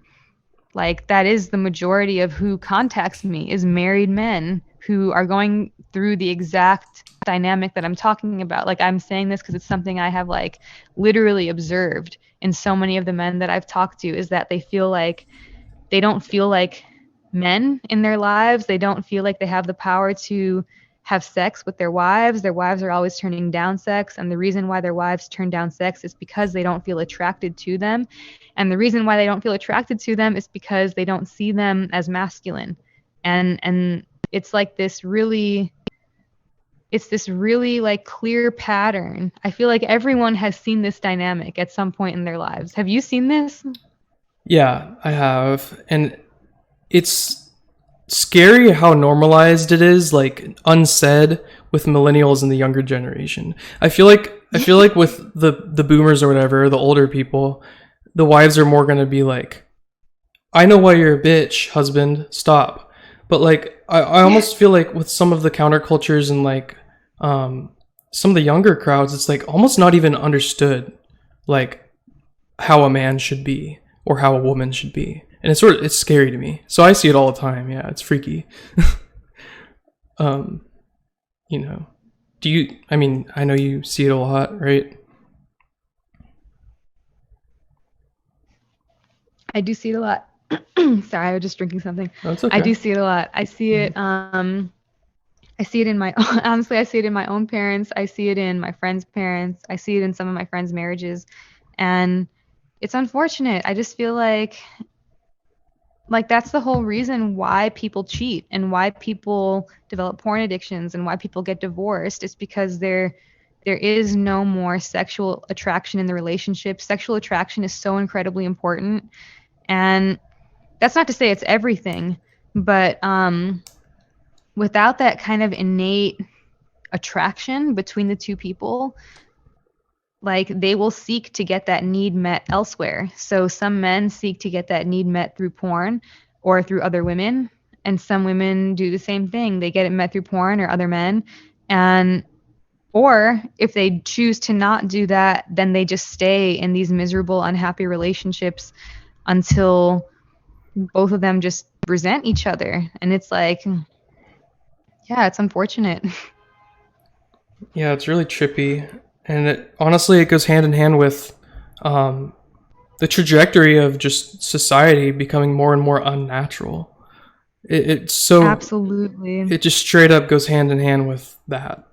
like that is the majority of who contacts me is married men who are going through the exact dynamic that I'm talking about. Like I'm saying this because it's something I have like literally observed in so many of the men that I've talked to, is that they don't feel like men in their lives. They don't feel like they have the power to have sex with their wives. Their wives are always turning down sex. And the reason why their wives turn down sex is because they don't feel attracted to them. And the reason why they don't feel attracted to them is because they don't see them as masculine. And it's like this really like clear pattern. I feel like everyone has seen this dynamic at some point in their lives. Have you seen this? Yeah, I have. And it's scary how normalized it is, like unsaid with millennials and the younger generation. I feel like with the boomers or whatever, the older people, the wives are more gonna be like, I know why you're a bitch, husband, stop. But like I almost feel like with some of the countercultures and like some of the younger crowds, it's like almost not even understood like how a man should be or how a woman should be. And it's scary to me. So I see it all the time. Yeah, it's freaky. um, you know. I mean, I know you see it a lot, right? I do see it a lot. Sorry, I was just drinking something. That's I okay. do see it a lot. I see it in my honestly, I see it in my own parents. I see it in my friends' parents. I see it in some of my friends' marriages. And it's unfortunate. I just feel like that's the whole reason why people cheat and why people develop porn addictions and why people get divorced. It's because there is no more sexual attraction in the relationship. Sexual attraction is so incredibly important. And that's not to say it's everything, but without that kind of innate attraction between the two people, like they will seek to get that need met elsewhere. So some men seek to get that need met through porn or through other women, and some women do the same thing. They get it met through porn or other men, and or if they choose to not do that, then they just stay in these miserable, unhappy relationships until both of them just resent each other. And it's like, yeah, it's unfortunate. Yeah, it's really trippy, and honestly, it goes hand in hand with um, the trajectory of just society becoming more and more unnatural. It's so Absolutely. it just straight up goes hand in hand with that.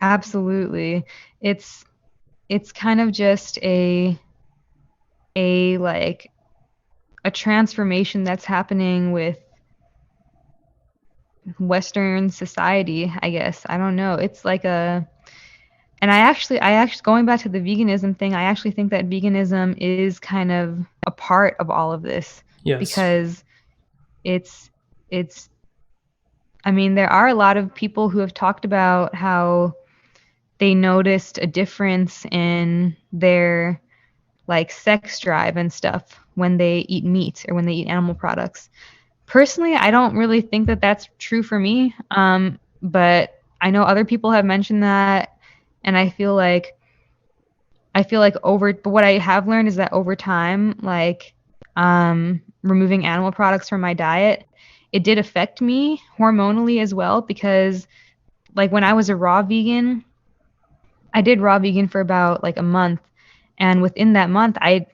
Absolutely. It's it's kind of just a like a transformation that's happening with Western society, I guess. I don't know. It's like a and I actually going back to the veganism thing, I actually think that veganism is kind of a part of all of this Yes. because it's it's I mean, there are a lot of people who have talked about how they noticed a difference in their like sex drive and stuff when they eat meat or when they eat animal products. Personally, I don't really think that that's true for me. But I know other people have mentioned that, and I feel like but what I have learned is that over time, like removing animal products from my diet, it did affect me hormonally as well because like when I was a raw vegan, I did raw vegan for about like a month, and within that month, I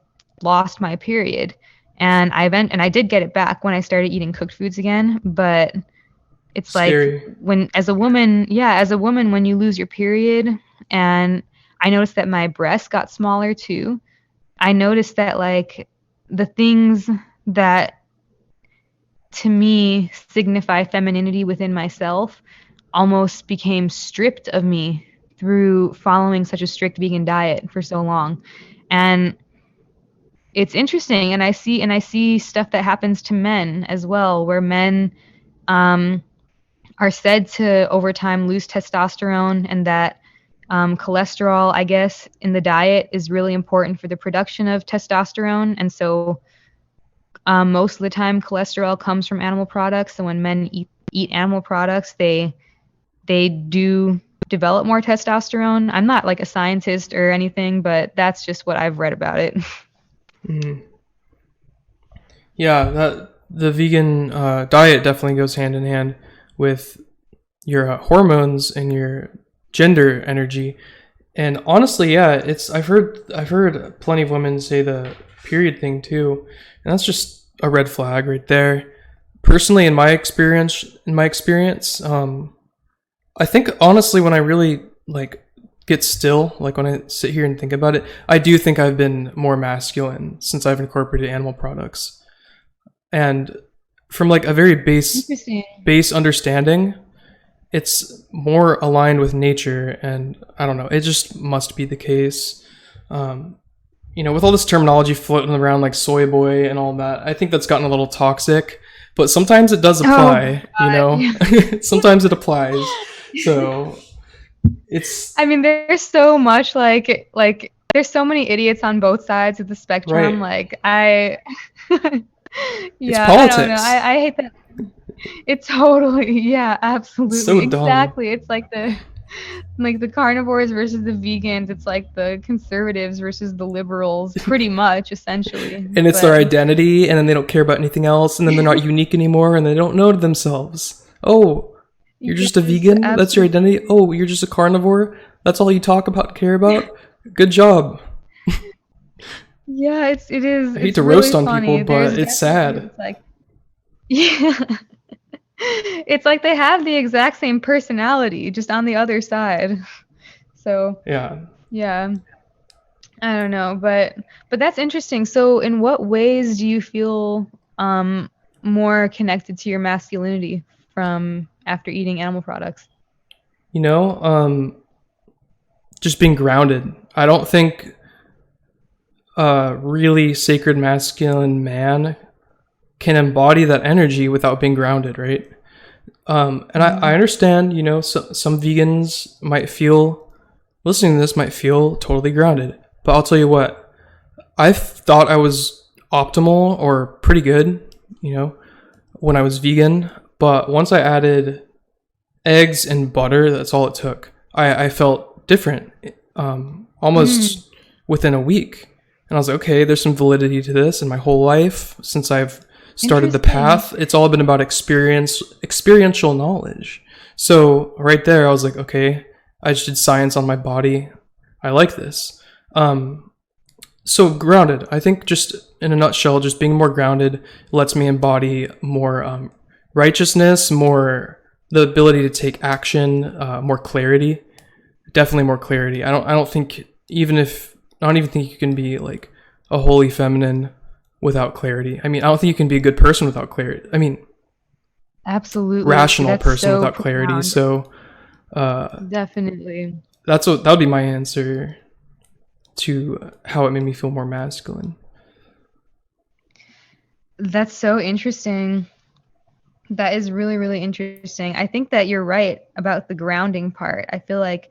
lost my period, and I did get it back when I started eating cooked foods again. But it's like Scary. when as a woman, yeah, as a woman, when you lose your period, and I noticed that my breasts got smaller too. I noticed that like the things that to me signify femininity within myself almost became stripped of me through following such a strict vegan diet for so long. And it's interesting, and I see stuff that happens to men as well, where men are said to over time lose testosterone, and that cholesterol, I guess, in the diet is really important for the production of testosterone. And so most of the time cholesterol comes from animal products. So when men eat animal products, they do develop more testosterone. I'm not like a scientist or anything, but that's just what I've read about it. Mm. Yeah, that the vegan diet definitely goes hand in hand with your hormones and your gender energy. And honestly, yeah, it's I've heard plenty of women say the period thing too, and that's just a red flag right there. Personally, in my experience, I think honestly, when I really like get still, like when I sit here and think about it, I do think I've been more masculine since I've incorporated animal products. And from like a very base understanding, it's more aligned with nature, and I don't know, it just must be the case. With all this terminology floating around like soy boy and all that, I think that's gotten a little toxic, but sometimes it does apply. Sometimes it applies. So it's, I mean, there's so much like there's so many idiots on both sides of the spectrum. right. Like I It's yeah, I don't know. politics. I hate that. It's totally, yeah, absolutely. So dumb. Exactly. It's like the carnivores versus the vegans. It's like the conservatives versus the liberals, pretty much, essentially. And it's their identity, and then they don't care about anything else, and then they're not unique anymore, and they don't know themselves. Oh, you're just a vegan? Absolutely. That's your identity? Oh, you're just a carnivore? That's all you talk about, care about? Good job. Yeah, it is. I hate to roast on people, but it's sad. It's like, yeah. It's like they have the exact same personality, just on the other side. So yeah, I don't know, but that's interesting. So in what ways do you feel more connected to your masculinity from after eating animal products? Just being grounded. I don't think a really sacred masculine man can embody that energy without being grounded, right? And I understand, some vegans listening to this might feel totally grounded. But I'll tell you what, I thought I was optimal or pretty good, when I was vegan. But once I added eggs and butter, that's all it took. I felt different almost within a week. And I was like, okay, there's some validity to this. In my whole life, since I've started the path, it's all been about experiential knowledge. So right there, I was like, okay, I just did science on my body. I like this. So grounded, I think, just in a nutshell, just being more grounded lets me embody more righteousness, more the ability to take action, more clarity, definitely more clarity. I don't think you can be like a holy feminine without clarity. I mean, I don't think you can be a good person without clarity. I mean, absolutely rational person without clarity. So definitely, that would be my answer to how it made me feel more masculine. That's so interesting. That is really, really interesting. I think that you're right about the grounding part. I feel like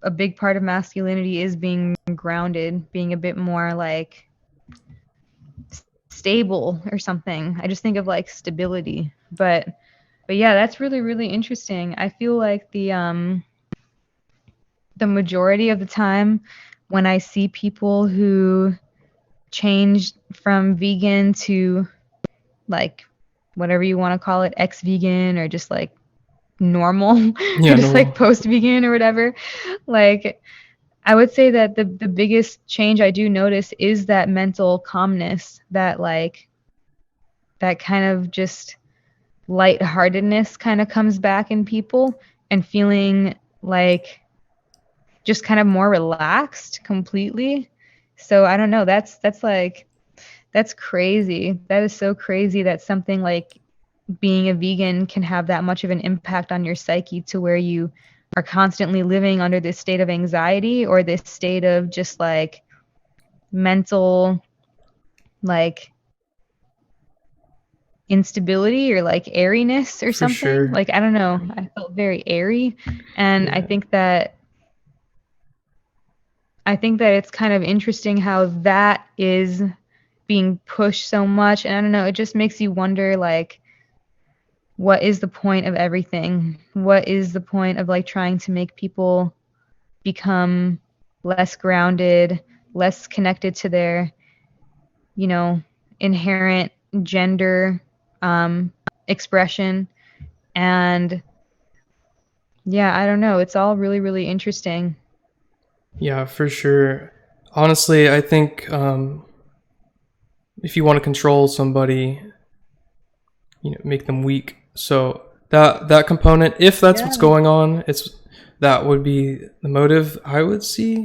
a big part of masculinity is being grounded, being a bit more like stable or something. I just think of like stability. But yeah, that's really, really interesting. I feel like the majority of the time when I see people who change from vegan to like whatever you want to call it, ex-vegan or just like normal, or just like post-vegan or whatever, like I would say that the biggest change I do notice is that mental calmness, that like that kind of just lightheartedness kind of comes back in people, and feeling like just kind of more relaxed completely. So I don't know, that's crazy. That is so crazy that something like being a vegan can have that much of an impact on your psyche, to where you are constantly living under this state of anxiety or this state of just like mental like instability or like airiness or For something. sure. Like, I don't know. I felt very airy. And Yeah. I think that it's kind of interesting how that is being pushed so much. And I don't know, it just makes you wonder, like, what is the point of everything? What is the point of like trying to make people become less grounded, less connected to their, you know, inherent gender expression? And yeah, I don't know. It's all really, really interesting. Yeah, for sure. Honestly, I think if you want to control somebody, make them weak. So that component, if that's what's Yeah. going on, that would be the motive I would see.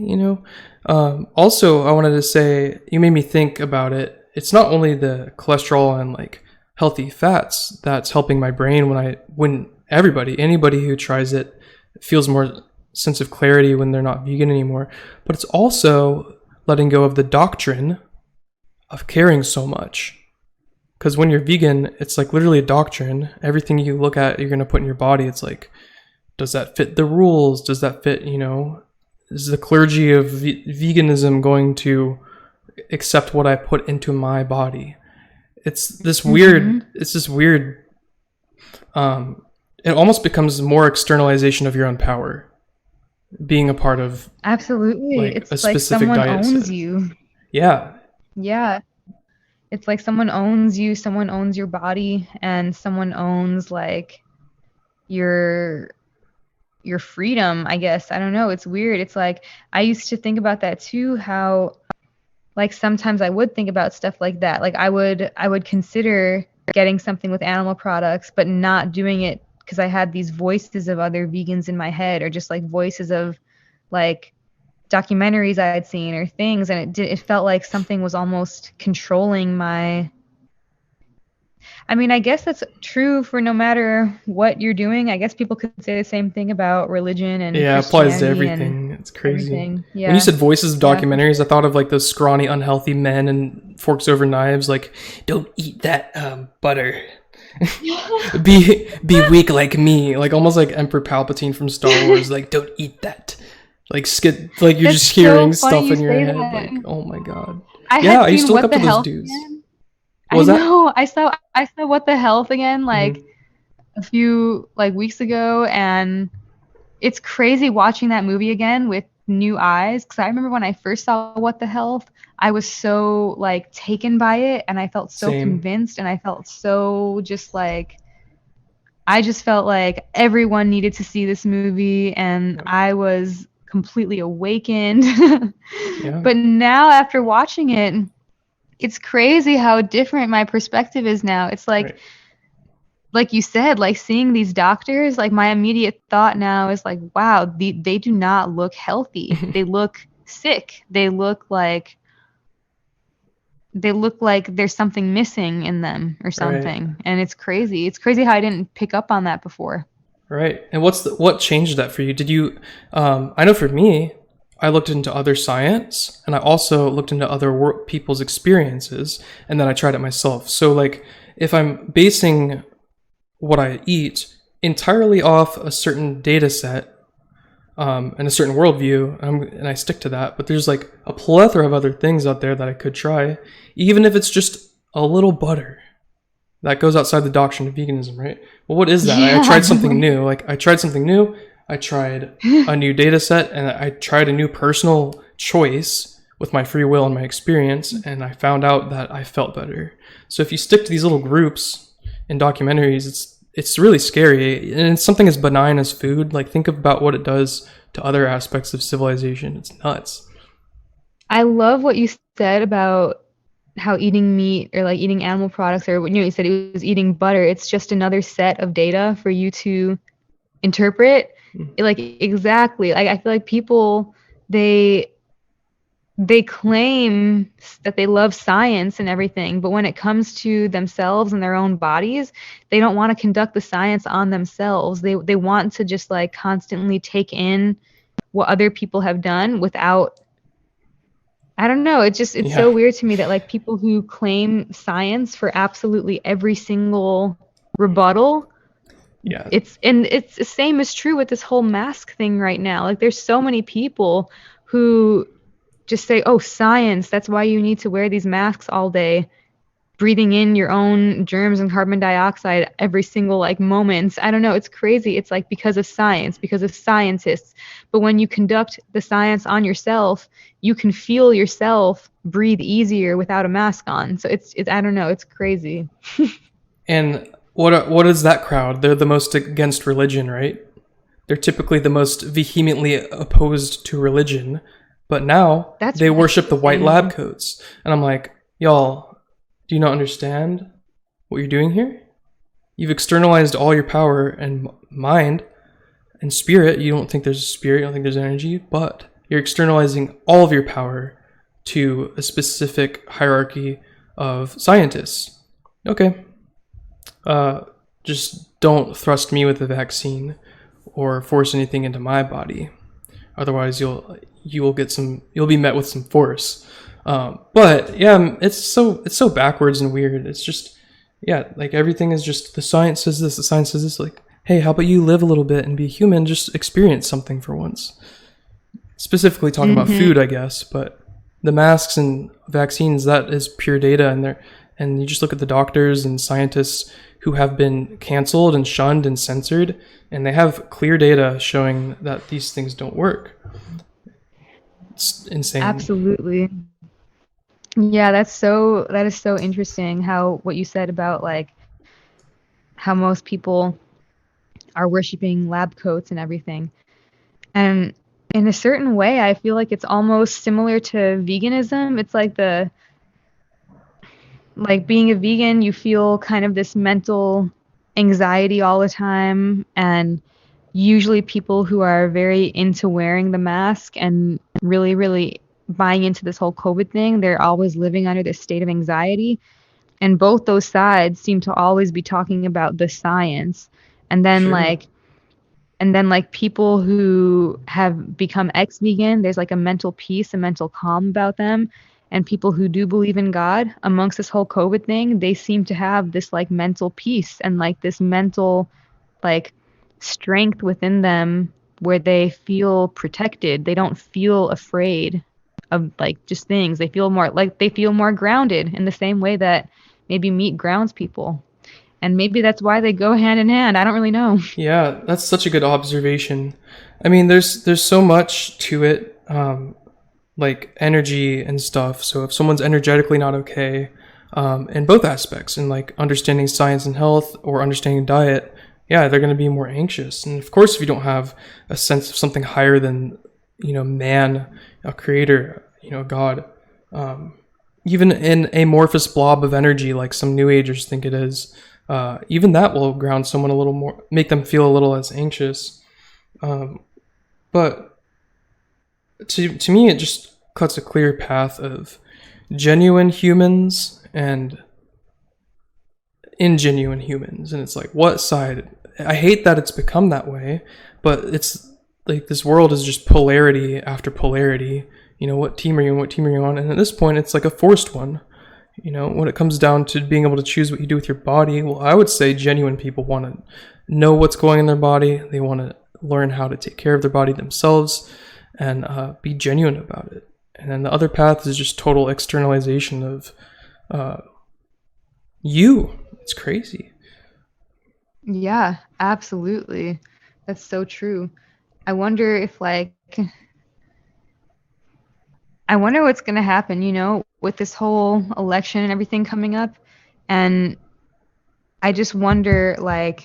Also, I wanted to say you made me think about it. It's not only the cholesterol and like healthy fats that's helping my brain when anybody who tries it feels more sense of clarity when they're not vegan anymore, but it's also letting go of the doctrine of caring so much. Because when you're vegan, it's like literally a doctrine. Everything you look at, you're going to put in your body. It's like, does that fit the rules? Does that fit, is the clergy of veganism going to accept what I put into my body? It's this weird, it almost becomes more externalization of your own power. Being a part of Absolutely. like It's a like specific someone diet owns set. you. Yeah. Yeah. It's like someone owns you, someone owns your body, and someone owns like your freedom, I guess. I don't know. It's weird. It's like I used to think about that too, how like sometimes I would think about stuff like that. Like I would consider getting something with animal products, but not doing it because I had these voices of other vegans in my head, or just like voices of like documentaries I had seen or things, and it felt like something was almost controlling my. I mean, I guess that's true for no matter what you're doing. I guess people could say the same thing about religion and Yeah, it applies to Christianity and everything. It's crazy. everything. When you Yeah. said voices of Yeah, for documentaries, I sure. thought of like those scrawny, unhealthy men and forks over knives. Like, don't eat that butter. Be weak like me. Like almost like Emperor Palpatine from Star Wars. Like, don't eat that. Like like you're That's just so hearing funny stuff you in your say head. that. Like, oh my god. I Yeah, had I used seen to look What up the to those Health dudes. again. What I was that? know. I saw What the Health again like Mm-hmm. a few like weeks ago, and it's crazy watching that movie again with new eyes, because I remember when I first saw What the Health, I was so like taken by it, and I felt so Same. convinced, and I felt so just like I just felt like everyone needed to see this movie, and Yep. I was completely awakened. Yeah. But now after watching it, it's crazy how different my perspective is now. It's Right. like you said, like seeing these doctors, like my immediate thought now is like, wow, they do not look healthy. They look sick. They look like there's something missing in them or Right. something. And it's crazy. It's crazy how I didn't pick up on that before. Right. And what changed that for you? Did you I know for me, I looked into other science and I also looked into other people's experiences and then I tried it myself. So like if I'm basing what I eat entirely off a certain data set and a certain worldview, and I stick to that, but there's like a plethora of other things out there that I could try, even if it's just a little butter. That goes outside the doctrine of veganism, right? Well, what is that? I Yeah. tried something new. Like I tried something new. I tried a new data set, and I tried a new personal choice with my free will and my experience, and I found out that I felt better. So if you stick to these little groups in documentaries, it's really scary, and it's something as benign as food. Like think about what it does to other aspects of civilization. It's nuts. I love what you said about how eating meat or like eating animal products, or you said it was eating butter. It's just another set of data for you to interpret. Like exactly. Like I feel like people they they claim that they love science and everything, but when it comes to themselves and their own bodies, they don't want to conduct the science on themselves. They want to just like constantly take in what other people have done without I don't know. It's Yeah. so weird to me that like people who claim science for absolutely every single rebuttal, Yeah. it's the same is true with this whole mask thing right now. Like there's so many people who just say, "Oh, science, that's why you need to wear these masks all day." Breathing in your own germs and carbon dioxide every single like moment. I don't know, it's crazy. It's like because of science, because of scientists. But when you conduct the science on yourself, you can feel yourself breathe easier without a mask on. So it's I don't know, it's crazy. And what is that crowd? They're the most against religion, right? They're typically the most vehemently opposed to religion, but now That's they really worship the white lab insane. coats. And I'm like, y'all, do you not understand what you're doing here? You've externalized all your power and mind and spirit. You don't think there's a spirit, you don't think there's energy, but you're externalizing all of your power to a specific hierarchy of scientists. Okay. Just don't thrust me with a vaccine or force anything into my body. Otherwise, you'll be met with some force. But yeah, it's so backwards and weird. It's just, yeah, like everything is just the science says this, the science says this. Like, hey, how about you live a little bit and be human? Just experience something for once. Specifically talking about Hmm. food, I guess, but the masks and vaccines, that is pure data, and you just look at the doctors and scientists who have been canceled and shunned and censored, and they have clear data showing that these things don't work. It's insane. Absolutely. Yeah, that is so interesting how what you said about like how most people are worshiping lab coats and everything. And in a certain way, I feel like it's almost similar to veganism. It's like the like being a vegan, you feel kind of this mental anxiety all the time. And usually people who are very into wearing the mask and really, really buying into this whole COVID thing, they're always living under this state of anxiety. And both those sides seem to always be talking about the science. And then Sure. like people who have become ex-vegan, there's like a mental peace, a mental calm about them. And people who do believe in God amongst this whole COVID thing, they seem to have this like mental peace and like this mental like strength within them where they feel protected. They don't feel afraid of like just things. They feel more grounded in the same way that maybe meat grounds people. And maybe that's why they go hand in hand. I don't really know. Yeah, that's such a good observation. I mean, there's so much to it, like energy and stuff. So if someone's energetically not okay, in both aspects, in like understanding science and health or understanding diet, yeah, they're going to be more anxious. And of course, if you don't have a sense of something higher than, man, a creator, God, even an amorphous blob of energy like some New Agers think it is, even that will ground someone a little more, make them feel a little less anxious. Um, but to me, it just cuts a clear path of genuine humans and ingenuine humans, and it's like, what side? I hate that it's become that way, but it's like this world is just polarity after polarity. What team are you on? What team are you on? And at this point, it's like a forced one. When it comes down to being able to choose what you do with your body, well, I would say genuine people want to know what's going in their body. They want to learn how to take care of their body themselves and be genuine about it. And then the other path is just total externalization of you. It's crazy. Yeah, absolutely. That's so true. I wonder if like I wonder what's going to happen, with this whole election and everything coming up. And I just wonder like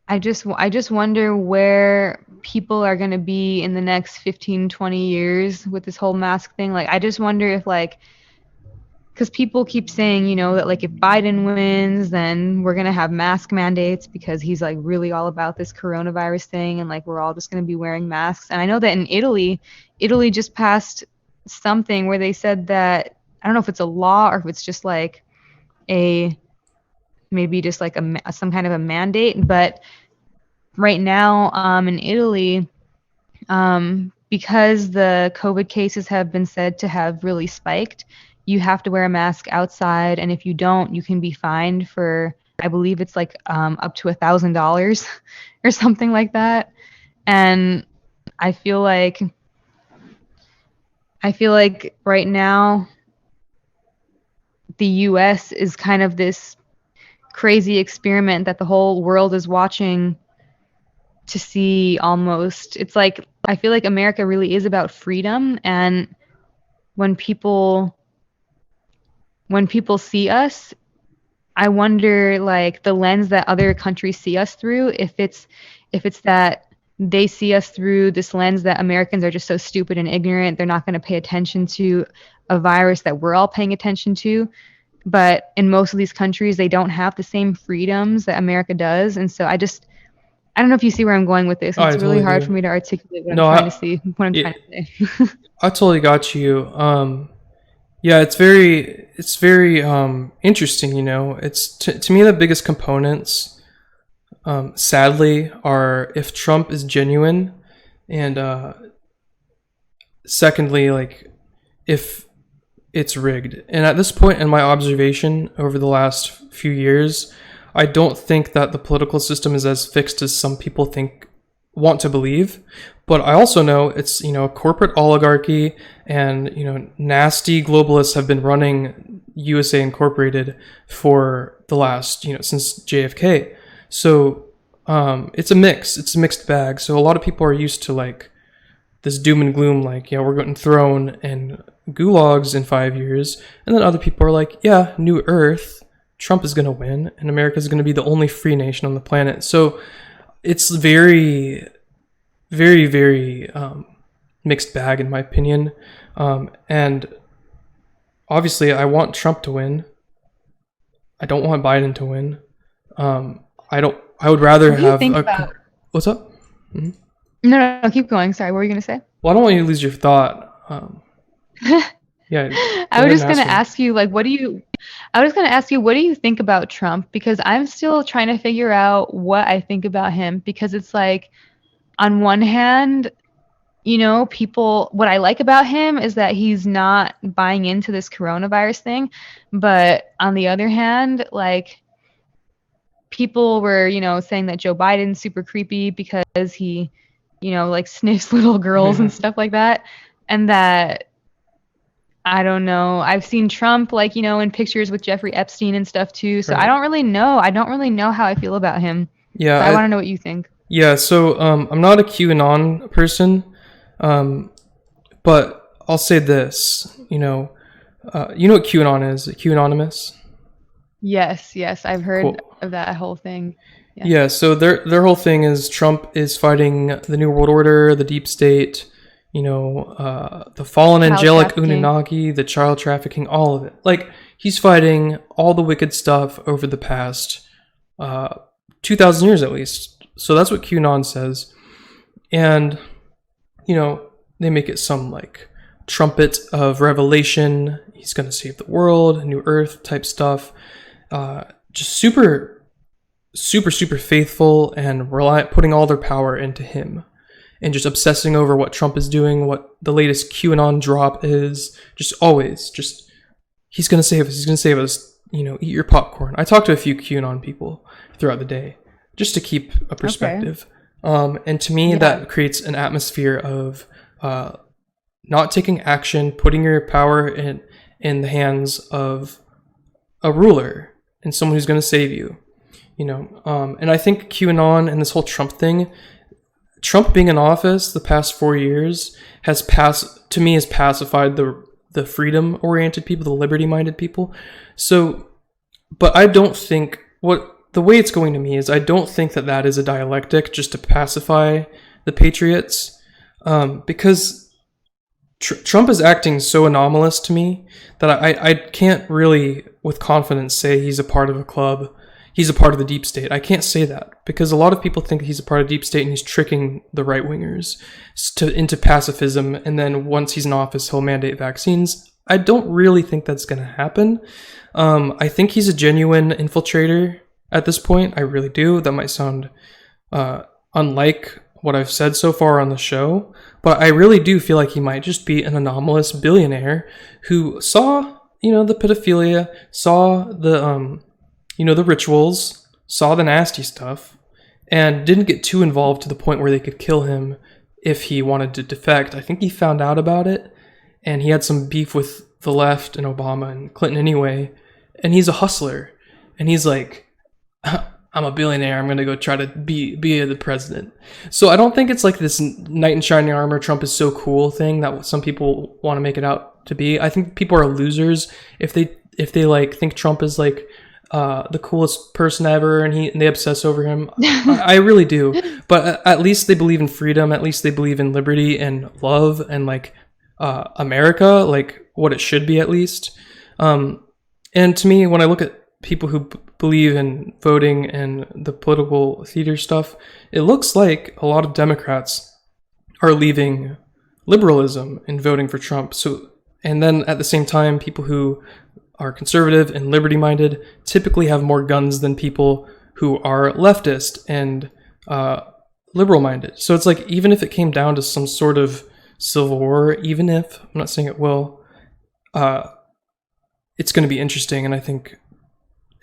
I just wonder where people are going to be in the next 15, 20 years with this whole mask thing. Like I just wonder if like because people keep saying, that like if Biden wins, then we're gonna have mask mandates because he's like really all about this coronavirus thing, and like we're all just gonna be wearing masks. And I know that in Italy just passed something where they said that I don't know if it's a law or if it's just like a maybe just like some kind of a mandate, but right now in Italy because the COVID cases have been said to have really spiked, you have to wear a mask outside, and if you don't, you can be fined for, I believe it's like up to $1,000 or something like that. And I feel like right now the US is kind of this crazy experiment that the whole world is watching to see almost. It's like, I feel like America really is about freedom, and when people see us, I wonder, like, the lens that other countries see us through, if it's that they see us through this lens that Americans are just so stupid and ignorant, they're not going to pay attention to a virus that we're all paying attention to. But in most of these countries, they don't have the same freedoms that America does. And so I don't know if you see where I'm going with this. It's I really totally hard do. for me to articulate what No, I'm trying to say. I totally got you. Yeah, it's very interesting. You know, it's to me the biggest components, sadly, are if Trump is genuine, and secondly, like, if it's rigged. And at this point in my observation over the last few years, I don't think that the political system is as fixed as some people want to believe. But I also know it's, you know, a corporate oligarchy, and, you know, nasty globalists have been running USA Incorporated for the last, you know, since JFK. So it's a mixed bag. So a lot of people are used to, like, this doom and gloom, like, yeah, we're getting thrown in gulags in 5 years. And then other people are like, yeah, new earth, Trump is going to win, and America is going to be the only free nation on the planet. So it's very, very, very mixed bag, in my opinion. And obviously, I want Trump to win. I don't want Biden to win. I would rather have what's up? Mm-hmm. No, keep going. Sorry, what were you going to say? Well, I don't want you to lose your thought. Yeah. I was just going to ask you, like, what do you think about Trump? Because I'm still trying to figure out what I think about him, because it's like, on one hand, you know, what I like about him is that he's not buying into this coronavirus thing. But on the other hand, like, people were, you know, saying that Joe Biden's super creepy because he, you know, like, sniffs little girls and stuff like that. And that, I don't know, I've seen Trump, like, you know, in pictures with Jeffrey Epstein and stuff too. So right. I don't really know how I feel about him. Yeah. So I want to know what you think. Yeah, so I'm not a QAnon person, but I'll say this, you know what QAnon is? QAnonymous? Yes, I've heard of that whole thing. Yeah, so their whole thing is Trump is fighting the New World Order, the deep state, you know, the fallen angelic Unanagi, the child trafficking, all of it. Like, he's fighting all the wicked stuff over the past 2,000 years at least. So that's what QAnon says. And, you know, they make it some, like, trumpet of revelation. He's going to save the world, new earth type stuff. Just super, super, super faithful and putting all their power into him. And just obsessing over what Trump is doing, what the latest QAnon drop is. Just always, he's going to save us. He's going to save us. You know, eat your popcorn. I talked to a few QAnon people throughout the day, just to keep a perspective. Okay. And to me, that creates an atmosphere of not taking action, putting your power in the hands of a ruler and someone who's going to save you. You know, and I think QAnon and this whole Trump thing, Trump being in office the past 4 years has pacified the freedom-oriented people, the liberty-minded people. So, but I don't think the way it's going to me is I don't think that is a dialectic just to pacify the patriots, because Trump is acting so anomalous to me that I can't really with confidence say he's a part of a club. He's a part of the deep state. I can't say that because a lot of people think he's a part of deep state and he's tricking the right wingers into pacifism. And then once he's in office, he'll mandate vaccines. I don't really think that's going to happen. I think he's a genuine infiltrator at this point. I really do. That might sound unlike what I've said so far on the show, but I really do feel like he might just be an anomalous billionaire who saw, the pedophilia, saw the, the rituals, saw the nasty stuff, and didn't get too involved to the point where they could kill him if he wanted to defect. I think he found out about it, and he had some beef with the left and Obama and Clinton anyway, and he's a hustler, and he's like, I'm a billionaire, I'm gonna go try to be the president. So I don't think it's like this knight in shining armor, Trump is so cool thing that some people want to make it out to be. I think people are losers if they like think Trump is like the coolest person ever and they obsess over him. I really do. But at least they believe in freedom, at least they believe in liberty and love and like America, like what it should be at least. And to me, when I look at people who believe in voting and the political theater stuff, it looks like a lot of Democrats are leaving liberalism and voting for Trump. So, and then at the same time, people who are conservative and liberty-minded typically have more guns than people who are leftist and liberal-minded. So it's like, even if it came down to some sort of civil war, even if, I'm not saying it will, it's going to be interesting. And I think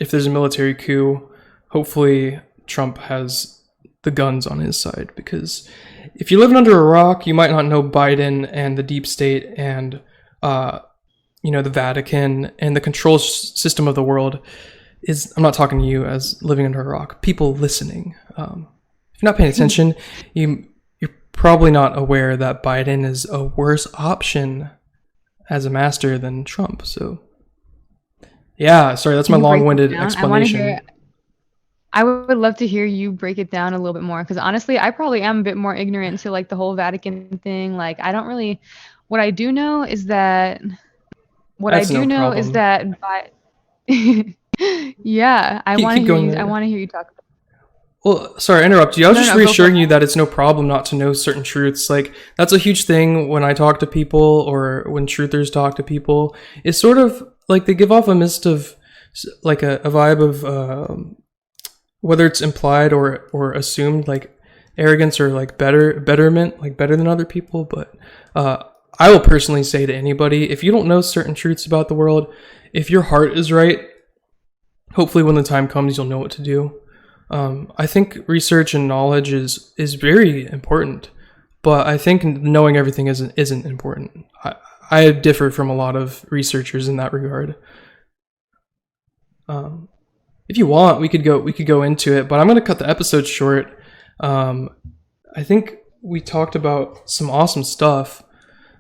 if there's a military coup, hopefully Trump has the guns on his side, because if you're living under a rock, you might not know Biden and the deep state and, the Vatican and the control system of the world is, I'm not talking to you as living under a rock, people listening. If you're not paying attention, you're probably not aware that Biden is a worse option as a master than Trump. So yeah, sorry, that's my long-winded explanation. I would love to hear you break it down a little bit more, because honestly, I probably am a bit more ignorant to like the whole Vatican thing. Like, I don't really. What I do know is that. Yeah, I want to hear you talk. Well, sorry, I interrupt you. I was just reassuring you that it's no problem not to know certain truths. Like, that's a huge thing when I talk to people or when truthers talk to people. It's sort of like they give off a mist of, like a vibe of, whether it's implied or assumed, like arrogance or like betterment, like better than other people. But I will personally say to anybody, if you don't know certain truths about the world, if your heart is right, hopefully when the time comes, you'll know what to do. I think research and knowledge is very important, but I think knowing everything isn't important. I differ from a lot of researchers in that regard. If you want, we could go into it, but I'm going to cut the episode short. I think we talked about some awesome stuff.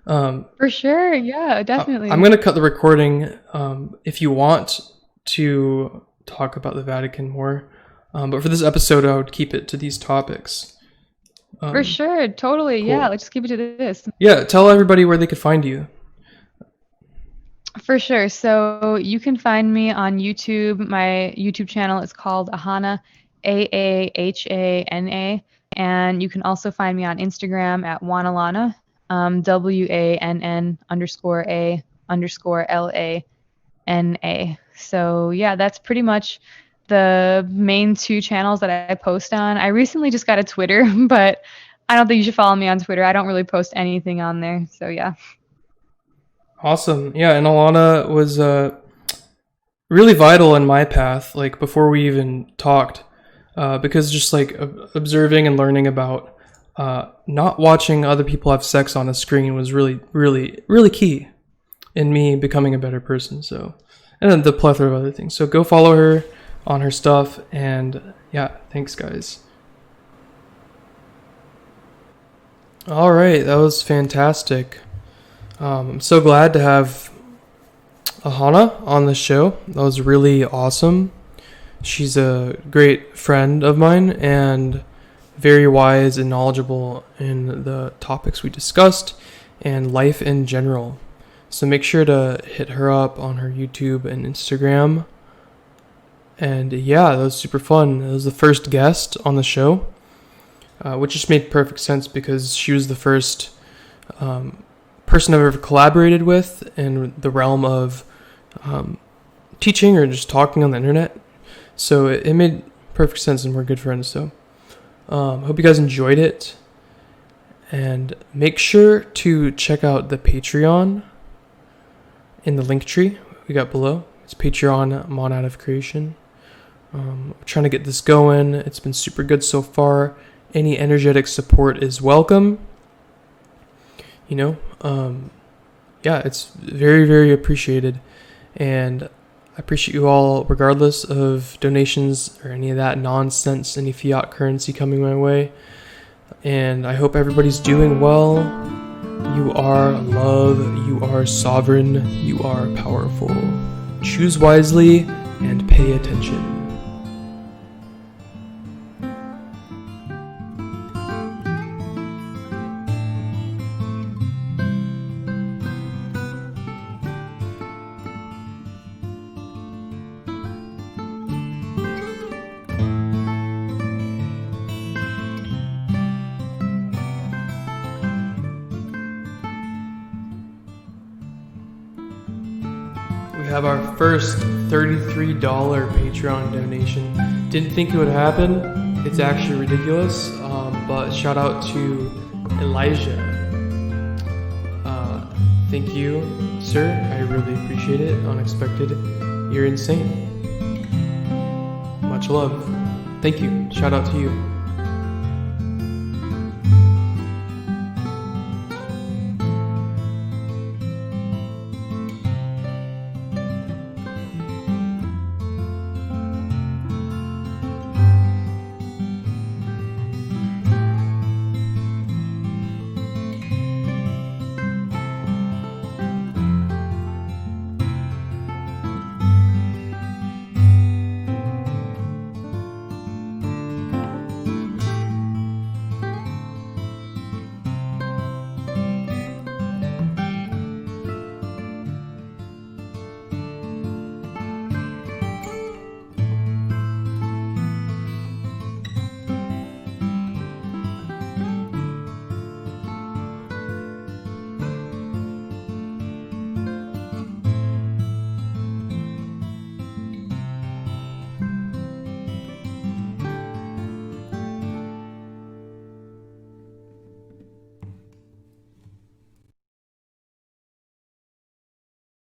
For sure, yeah, definitely. I'm going to cut the recording if you want to talk about the Vatican more. But for this episode, I would keep it to these topics. For sure, totally, cool. Yeah, let's just keep it to this. Yeah, tell everybody where they could find you. For sure. So you can find me on YouTube. My YouTube channel is called AAHANA, AAHANA. And you can also find me on Instagram at Wanalana, WANN_A_LANA. So yeah, that's pretty much the main two channels that I post on. I recently just got a Twitter, but I don't think you should follow me on Twitter. I don't really post anything on there. So yeah. Awesome. Yeah, and Alana was really vital in my path, like before we even talked, because just like observing and learning about not watching other people have sex on a screen was really, really, really key in me becoming a better person. So, and then the plethora of other things. So go follow her on her stuff, and yeah, thanks guys. All right, that was fantastic. I'm so glad to have AAHANA on the show. That was really awesome. She's a great friend of mine and very wise and knowledgeable in the topics we discussed and life in general. So make sure to hit her up on her YouTube and Instagram. And yeah, that was super fun. It was the first guest on the show, which just made perfect sense because she was the first person I've ever collaborated with in the realm of teaching or just talking on the internet. So it made perfect sense, and we're good friends. So hope you guys enjoyed it. And make sure to check out the Patreon in the link tree we got below. It's Patreon Monad of Creation. Trying to get this going. It's been super good so far. Any energetic support is welcome. Yeah, it's very, very appreciated. And I appreciate you all regardless of donations or any of that nonsense, any fiat currency coming my way. And I hope everybody's doing well. You are love, you are sovereign, you are powerful. Choose wisely and pay attention. We have our first $33 Patreon donation. Didn't think it would happen. It's actually ridiculous. But shout out to Elijah. Thank you, sir. I really appreciate it. Unexpected. You're insane. Much love. Thank you. Shout out to you.